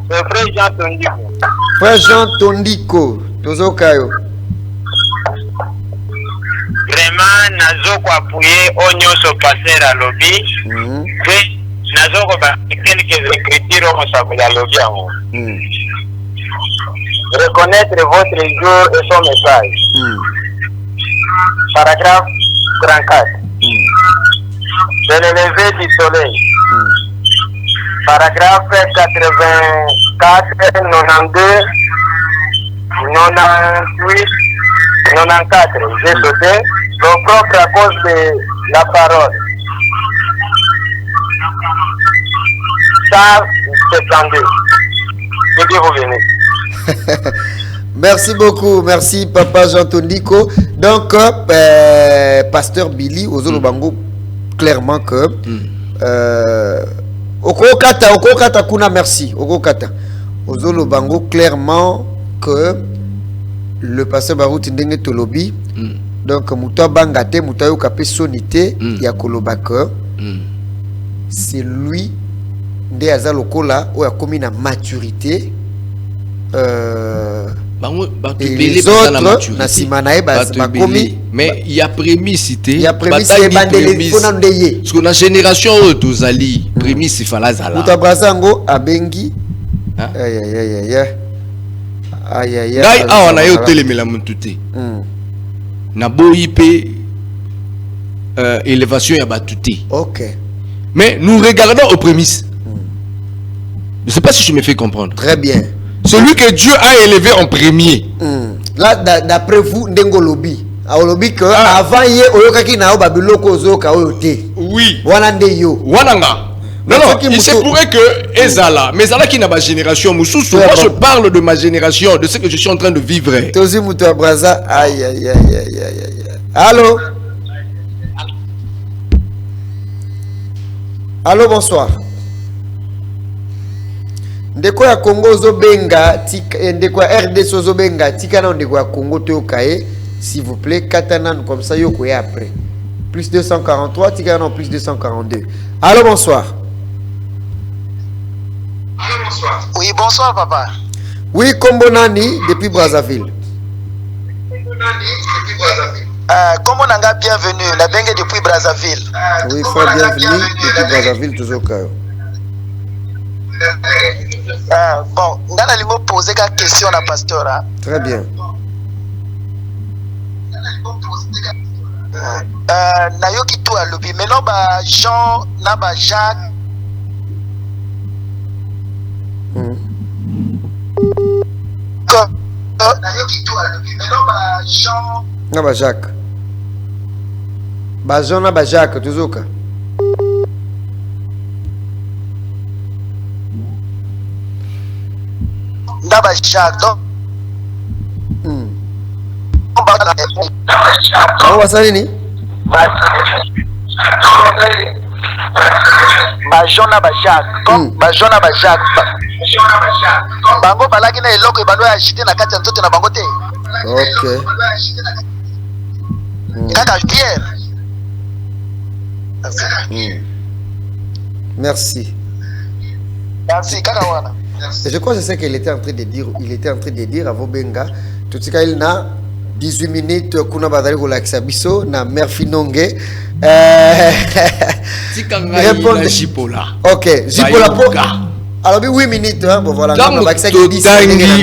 Frère Jean Tondiko. Frère Jean Tondiko, tozokayo. Vraiment nazo ko appuyer onyo so passer à lobby. Nazo ko ba quelques écritures au sabula lobby en. Reconnaître votre jour et son message. Paragraphe 34. C'est le lever du soleil. Paragraphe 84, 92, 98, 94. J'ai sauté. Donc propre à cause de la parole. Charles Seplandé. Je dis revenez. Merci beaucoup, merci Papa Jean Tondiko. Donc, Pasteur Billy, Ozolo Bango, clairement que Okokata Kuna, merci. Okokata Ozolo Bango, clairement que le Pasteur Barou Tindenge Tolobi, donc Mouta Bangate, Mouta Yokape Sonité, Yakolobaka, c'est lui, Nde Azalokola, où il a commis la maturité. Et les autres, mais il y a prémissité. Il y a prémissité. Parce que la génération tous ali prémisse il fallait zala. Mutabrazango abengi. Aïe. Ah on a eu télémela mututé. Na boyipé élévation ya batuté. OK. Mais nous regardons aux prémices. Je ne sais pas si je me fais comprendre. Très bien. Celui que Dieu a élevé en premier. Là, d'après vous, Ndengolobi. Olobi que avant hier, oyokaki na babiloko zoka oyote. Oui. Wanande yo. Wananga. Non, il se pourrait que Ezala, mais Ezala qui n'a pas génération, Moussoussou, moi je parle de ma génération, de ce que je suis en train de vivre. Tozi Moutou Abraza, aïe. Allô? Allô, bonsoir. Ndeko ya Congo Zobenga, ndeko ya RDC Zobenga, tika na ndeko ya Congo Teokaye, s'il vous plaît, katanan comme ça yoko ya après. Plus 243, tika na plus 242. Allô, bonsoir. Allô, bonsoir. Oui, bonsoir, papa. Oui, Kombo Nani, depuis Brazzaville. Kombo Nanga, bienvenue. La bengue depuis Brazzaville. Oui, frère, bienvenue depuis Brazzaville, toujours Kayo. Bon, on a posé une question à pasteur. Très bien. Nayoki tout à l'obi. Maintenant, Jean, Naba Jacques. Nayoki tout à l'obi. Maintenant, Jean. Naba Jacques. Jean Naba Jacques, toujours Kayo. Naba Jacques. Donc. On va salir. Bajona Bajak. Bajona Bajak. Bango balaki na eloko ebando ya agité na kati ya nzoto na bango te. OK. Kaka Pierre. Merci. Merci kaka wana. Et je crois que c'est ce qu'il était en train de dire. Il était en train de dire à Vobenga. Tout ce qu'il a 18 minutes. Kuna badari ko lakisa biso na Merfinonge. Répondre. Jipola. OK. Jipola pour. Alors 8 minutes. Bon voilà. On a bakisa 10.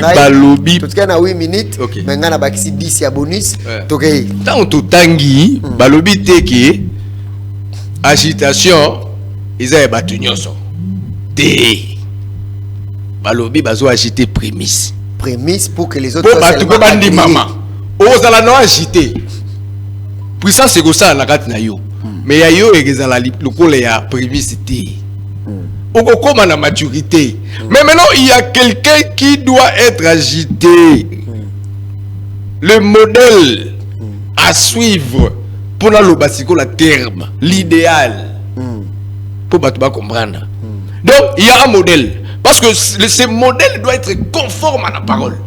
Balobi. Tout ce qu'il a 8 minutes. Mais on a bakisa 10 ya bonus. Ok. Tant tout tangi. Balobi teke. Agitation. Ils ont battu nyoso. Té. Balobi bazo agiter prémisse. Prémisse pour que les autres soient bandi mama. Ozala no agiter. Puissance c'est ça na kati na yo. Mais ya yo ezala lokole ya prémisse té. Okokoma na maturité. Mais maintenant il y a quelqu'un qui doit être agité. Le modèle à suivre pour le basiko la terme, l'idéal. Pour battre comprendre. Donc il y a un modèle. Parce que ce modèle doit être conforme à la parole.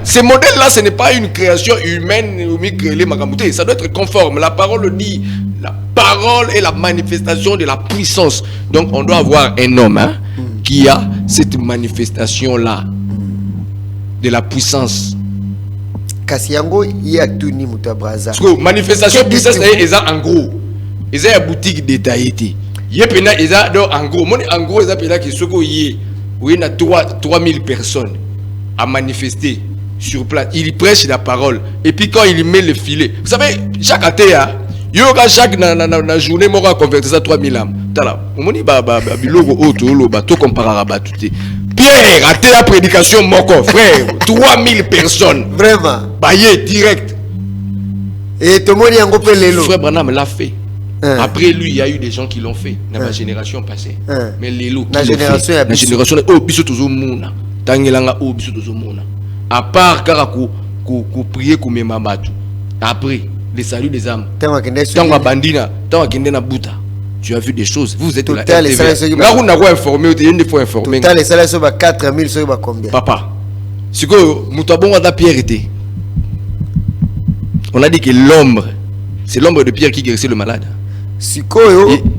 Ce modèle-là, ce n'est pas une création humaine ou micro-éléments. Ça doit être conforme. La parole dit, la parole est la manifestation de la puissance. Donc on doit avoir un homme qui a cette manifestation-là de la puissance. Kasiango, il y a tout ni mutabraza. Parce que manifestation de puissance, c'est en gros. C'est une boutique détaillée. Yepena eza do en gros eza pena ki soko yé oui na 3000 personnes à manifester sur place. Il prêche la parole et puis quand il met le filet, vous savez chaque atéa yoka chaque na journée mora convertir ça 3000 âmes. Tala omoni ba biloko auto lo ba to comparera ba tuté. Pierre até la prédication moko frère 3000 personnes vraiment ba yé direct et to moni yango pe lelo frère Branham l'a fait. Après lui, il y a eu des gens qui l'ont fait dans la génération passée. Mais les lots, la génération, la génération, oh, biso tozo mona, tangelanga oh biso tozo mona. À part karakou, prier comme mamatu. Après, le salut des âmes. Tango bandina, tango kendena buta. Tu as vu des choses. Vous êtes là. Là, on a quoi informé, il y a une fois informé. Total, les salaires sont à 4000, c'est combien? Papa, c'est que Moutabon a Pierre était. On a dit que l'ombre, c'est l'ombre de Pierre qui guérissait le malade. Il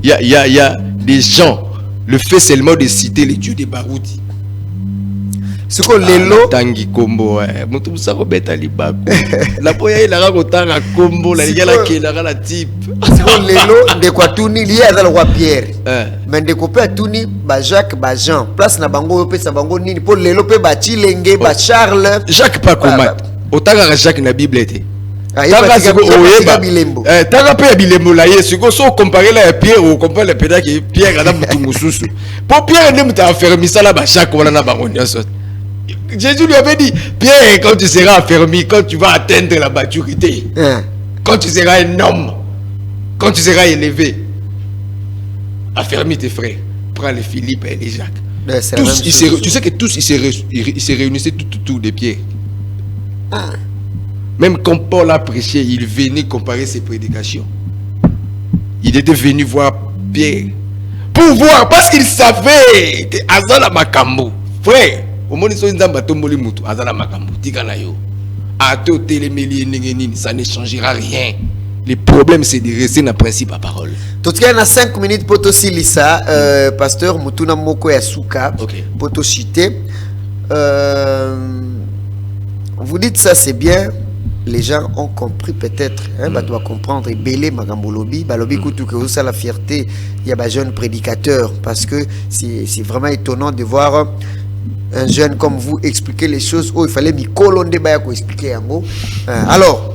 y a des gens, le fait seulement de citer les dieux des Barouti. C'est quoi les lots? Tangi Kombo, Moutou Sarobeta Libako. La poya il a raconté un combo, la liga qui est la type. C'est quoi les lots de quoi tout ni lié à le roi Pierre. Mais de couper à tout ni, Jacques, Jean. Place na bango, pe sa bango ni pour les lots, pe ba Chilenge, ba Charles. Jacques pas comment. Autant que Jacques na Bible était. Tanga pe bilembo la yesu ko so comparer la Pierre ou comparer le pédale qui Pierre na mutu mususu. Pour Pierre ne muta affermi ça là ba Jacques wala na bango nyonso. Jésus lui avait dit Pierre, quand tu seras affermi, quand tu vas atteindre la maturité, quand tu seras un homme, quand tu seras élevé, affermis tes frères, prends les Philippe et les Jacques. Tous, tu sais que tous ils se réunissaient tout des Pierre. Même quand Paul a prêché, il venait comparer ses prédications. Il était venu voir Pierre pour voir, parce qu'il savait que Azala Makambo, frère, au monde ils ont tomboli mutu, Azala Makambo, Tikanayo, Ato Téléméli, ça ne changera rien. Le problème c'est de rester dans le principe à parole. Tout cas, il y a 5 minutes pour te citer ça, pasteur Mutuna Moko Yasuka, pour te citer. Vous dites ça c'est bien. Les gens ont compris peut-être, bah, doit comprendre et belé magambolobi, balobi kutu que ça la fierté, il y a des jeunes prédicateurs parce que c'est vraiment étonnant de voir un jeune comme vous expliquer les choses où il fallait m'y colonder pour expliquer en gros. Alors,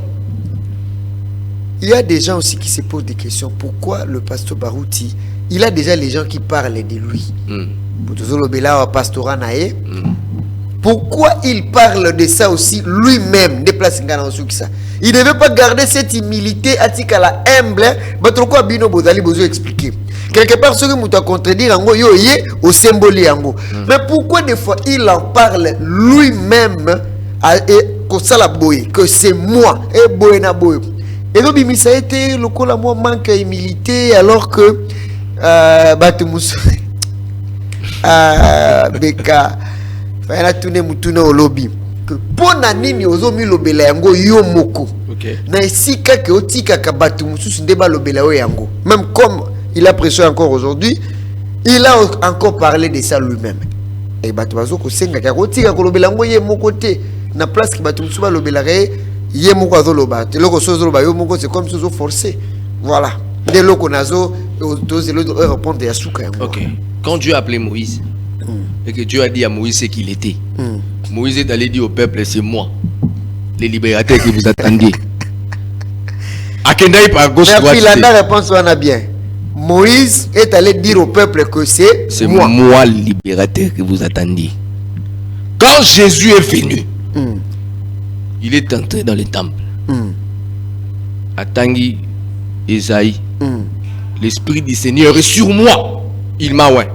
il y a des gens aussi qui se posent des questions. Pourquoi le pasteur Barouti, il a déjà les gens qui parlent de lui. Pour tout le bela pastorat nae. Pourquoi il parle de ça aussi lui-même? Il ne devait pas garder cette humilité à la humble. Mais pourquoi Bino Bodali besoin expliquer? Quelque part, ce que nous contredire, au symbole. Mais pourquoi des fois il en parle lui-même que c'est moi? Et Boena Boy. Et donc, ça a été le coup, moi manque d'humilité alors que Batumous Beka. Fayana tune mutuna olobi que pona nini ozomi lobela yango yo moko na esika ke otika ka batu mususu ndeba lobela yo yango. Même comme il a prêché encore aujourd'hui, il a encore parlé de ça lui-même. Et batu bazo ko senga ka otika ko lobela yango ye moko te na place ki batu mususu ba lobela re ye moko azo loba te loko sozo loba yo moko, c'est comme sozo forcé. Voilà. De loko nazo ozo répondre à Souka yango. OK. Quand Dieu a appelé Moïse et que Dieu a dit à Moïse ce qu'il était. Moïse est allé dire au peuple, c'est moi, les libérateurs que vous attendiez. Akendaï par gauche droite. Mais la réponse on a bien. Moïse est allé dire au peuple que c'est moi le libérateur que vous attendiez. Quand Jésus est venu, il est entré dans le temple. À Tanguy, Esaïe, l'Esprit du Seigneur est sur moi. Il m'a oué.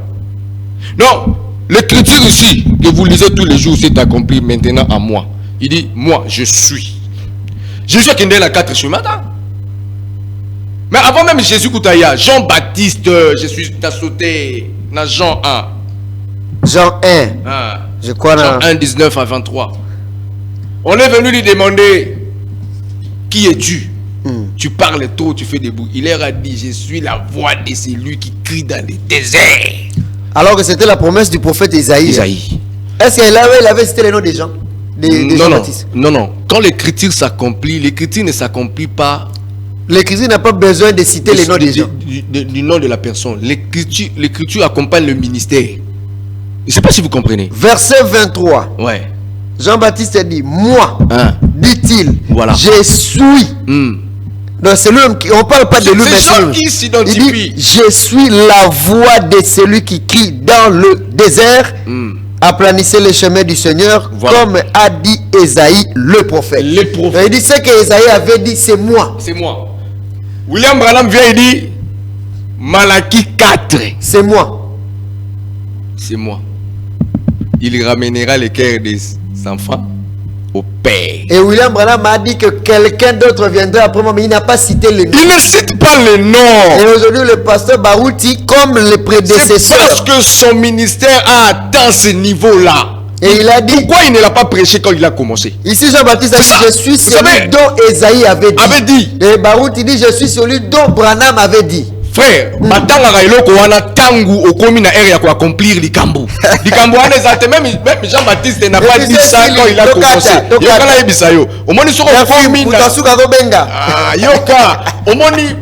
Non, l'écriture ici, que vous lisez tous les jours, s'est accompli maintenant à moi. Il dit, moi, je suis. Jésus qui est né la 4 ce matin. Mais avant même Jésus Koutaya, Jean-Baptiste, je suis sauté dans Jean 1. Jean 1. Je crois Jean 1, 19 à 23. On est venu lui demander, qui es-tu? Tu parles trop, tu fais des bruits. Il leur a dit, je suis la voix de celui qui crie dans le désert. Alors que c'était la promesse du prophète Isaïe. Est-ce qu'il avait cité les noms des gens Non. Quand l'écriture s'accomplit, l'écriture ne s'accomplit pas. L'écriture n'a pas besoin de citer les noms des gens. Du nom de la personne. L'écriture accompagne le ministère. Je ne sais pas si vous comprenez. Verset 23. Ouais. Jean-Baptiste a dit, moi, dit-il, voilà. Je suis. Donc c'est lui qui, on ne parle pas de lui, mais qui s'identifie. Il dit, je suis la voix de celui qui crie dans le désert. Aplanissez les chemins du Seigneur, voilà. Comme a dit Esaïe le prophète. Le prophète. Il dit ce que Esaïe avait dit, c'est moi. C'est moi. William Branham vient et dit, Malachie 4. C'est moi. C'est moi. Il ramènera les cœurs des enfants au Père. Et William Branham a dit que quelqu'un d'autre viendrait après moi, mais il n'a pas cité le nom. Il ne cite pas les noms. Et aujourd'hui, le pasteur Barouti, comme les C'est prédécesseurs, parce que son ministère a atteint ce niveau-là. et il a dit, Pourquoi il ne l'a pas prêché quand il a commencé? ici Jean-Baptiste a dit, je suis Vous celui savez, dont Esaïe avait dit. dit. Et Barouti dit, je suis celui dont Branham avait dit. Frère, batanga eloko wana tangu okomi na ere ya ko accomplir likambo. Likambo wana ezate même Jean-Baptiste n'a pas dit ça quand il a commencé. Yoka la ebisa yo. Omoni soko komi na Mutasuka Kobenga. yoka. Omoni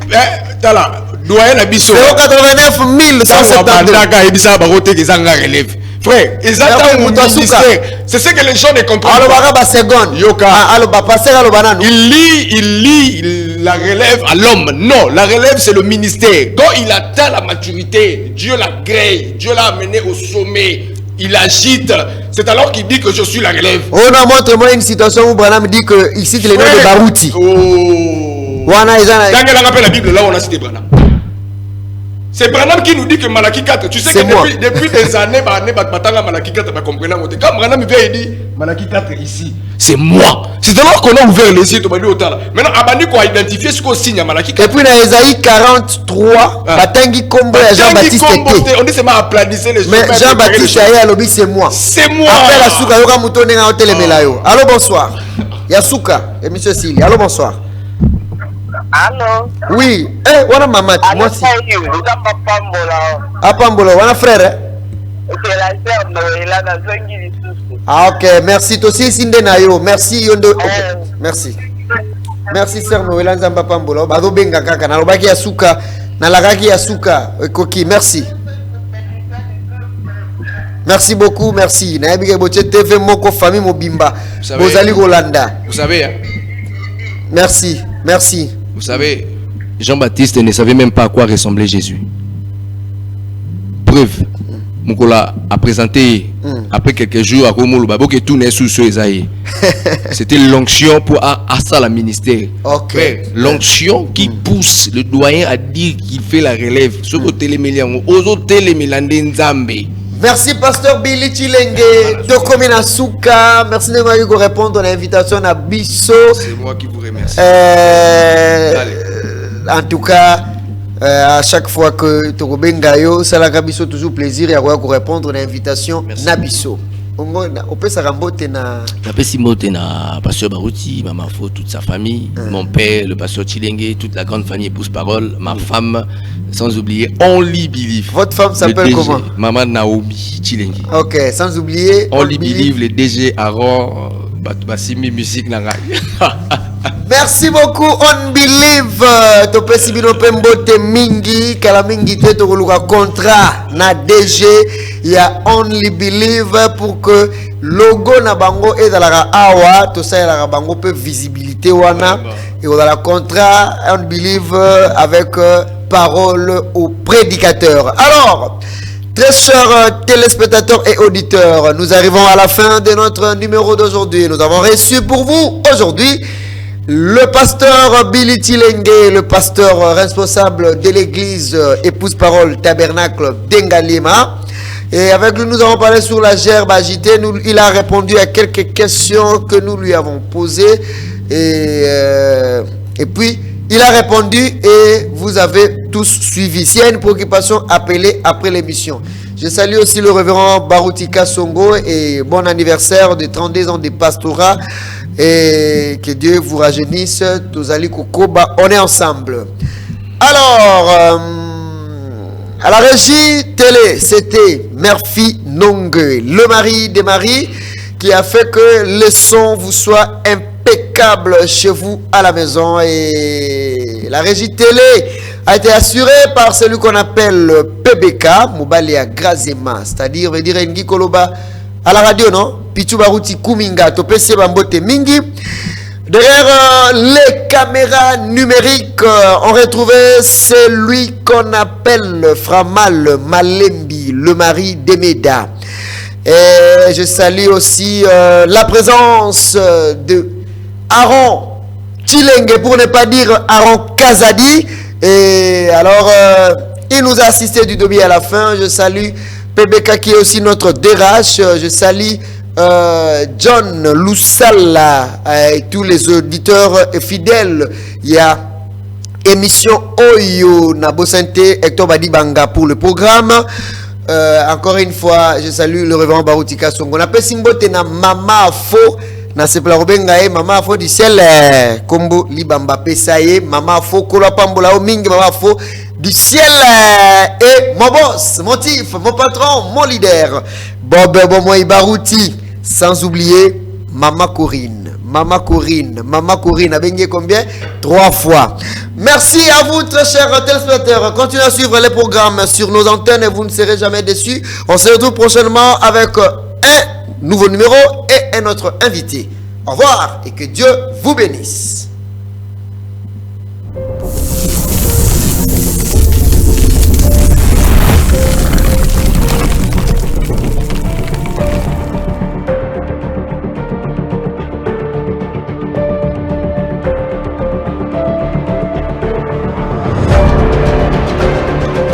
tala doyen na biso. 089 172. Bandaka ebisa ba rote kezanga relève. Frère, c'est ce que les gens ne comprennent pas. Il lit la relève à l'homme. Non, la relève c'est le ministère. Quand il atteint la maturité, Dieu l'a créé, Dieu l'a amené au sommet. Il agite. C'est alors qu'il dit que je suis la relève. On a montré une situation où Branham dit que il cite les noms de Barouti. Quand il a rappelé la Bible, là on a cité Branham. C'est Branham qui nous dit que Malachie 4, tu sais que depuis des années, Malachie 4, quand Branham vient et dit Malachie 4 ici, c'est moi. C'est alors qu'on a ouvert les yeux. Maintenant, Abani a identifié ce qu'on signe à Malachie 4. Et puis dans Esaïe 43, Jean-Baptiste était. On dit seulement applaudissez les gens. Mais Jean-Baptiste c'est moi. C'est moi. Après la souka, yoka mutone na hotel melayo. Allô, bonsoir. Yasuka et monsieur Sili. Allô, bonsoir. Allô? Oui. Eh, wana maman, moi aussi. Apambola, wana frère. C'est la sœur Noëlla na zongi lisusu. Ah ok, merci. Tosi sinde na yo. Merci yondo. Okay. Merci. Merci sœur Noëlla nzamba pambola. Bazo benga kaka na lobaki Yasuka, na lagaki Yasuka. Koki, merci. Merci beaucoup, merci. Na yebike boche TV moko famille mobimba. Bozali Rolanda. Vous savez hein? Merci, merci. Vous savez, Jean-Baptiste ne savait même pas à quoi ressemblait Jésus. Preuve, Mukola a présenté après quelques jours à Romo Lubabo que tout n'est sous Esaïe. C'était l'onction pour ça la ministère. Okay. L'onction qui pousse le doyen à dire qu'il fait la relève. Ce côté les Mélians, aux autres les Mélandés Nzambe. Merci Pasteur Billy Chilenge, Tokomina Souka. Merci de m'avoir répondre à l'invitation à Bisso. C'est moi qui vous remercie. En tout cas, à chaque fois que Tokobengayo, ça la Bisso toujours plaisir et à vous répondre à l'invitation à Bisso. On peut se remboter na. Na Pasteur Barouti, Maman Fo, toute sa famille, mon père, le Pasteur Chilenge, toute la grande famille épouse parole, ma femme. Sans oublier Only Believe. Votre femme s'appelle comment? Maman Naomi Chilenge. Ok, sans oublier Only Believe, le DG Aaron Basimi Musique Nangai. Merci beaucoup On Believe. Topé Sibino Pembote Mingi Kala Mingi te tokoluka contrat na DG ya Only Believe pour que logo na bango ezalaka awa to saela bango pe visibilité wana et on a la contrat On Believe avec parole au prédicateur. Alors, très chers téléspectateurs et auditeurs, nous arrivons à la fin de notre numéro d'aujourd'hui. Nous avons reçu pour vous aujourd'hui le pasteur Billy Chilenge, le pasteur responsable de l'église Épouse Parole Tabernacle d'Engalima. Et avec lui, nous avons parlé sur la gerbe agitée. Il a répondu à quelques questions que nous lui avons posées. Et puis, il a répondu et vous avez tous suivi. S'il y a une préoccupation, appelez après l'émission. Je salue aussi le révérend Baroutika Songo et bon anniversaire de 32 ans de pastorat. Et que Dieu vous rajeunisse. Tozali Kokoba, on est ensemble. Alors, à la régie télé, c'était Murphy Nongue, le mari de Marie, qui a fait que le son vous soit impeccable chez vous à la maison. Et la régie télé a été assurée par celui qu'on appelle PBK, Moubalia Grazema, c'est-à-dire veut dire Ngi Koloba à la radio, non? Pichu Barouti Kuminga, Topese Bambote Mingi. Derrière les caméras numériques, on retrouvait celui qu'on appelle Framal Malembi, le mari d'Emeda. Et je salue aussi la présence de Aaron Chilenge, pour ne pas dire Aaron Kazadi. Et alors, Il nous a assisté du début à la fin. Je salue PBK qui est aussi notre DRH. Je salue John Loussala et tous les auditeurs fidèles. Il y a émission Oyo Nabo Santé Hector Badibanga pour le programme. Encore une fois, je salue le révérend Baroutika Songo. On appelle Simbote na Mama Fo. Na sepla robenga Mama Fo du ciel. Kombo Libamba Pesaye. Mama Fo Kola Pambola Omingi. Mama Fo du ciel. Et mon boss, mon tif, mon patron, mon leader. Bob Bomoy Barouti. Sans oublier Mama Corinne. Mama Corinne a baigné combien? 3 fois. Merci à vous, très chers téléspectateurs. Continuez à suivre les programmes sur nos antennes et vous ne serez jamais déçus. On se retrouve prochainement avec un nouveau numéro et un autre invité. Au revoir et que Dieu vous bénisse.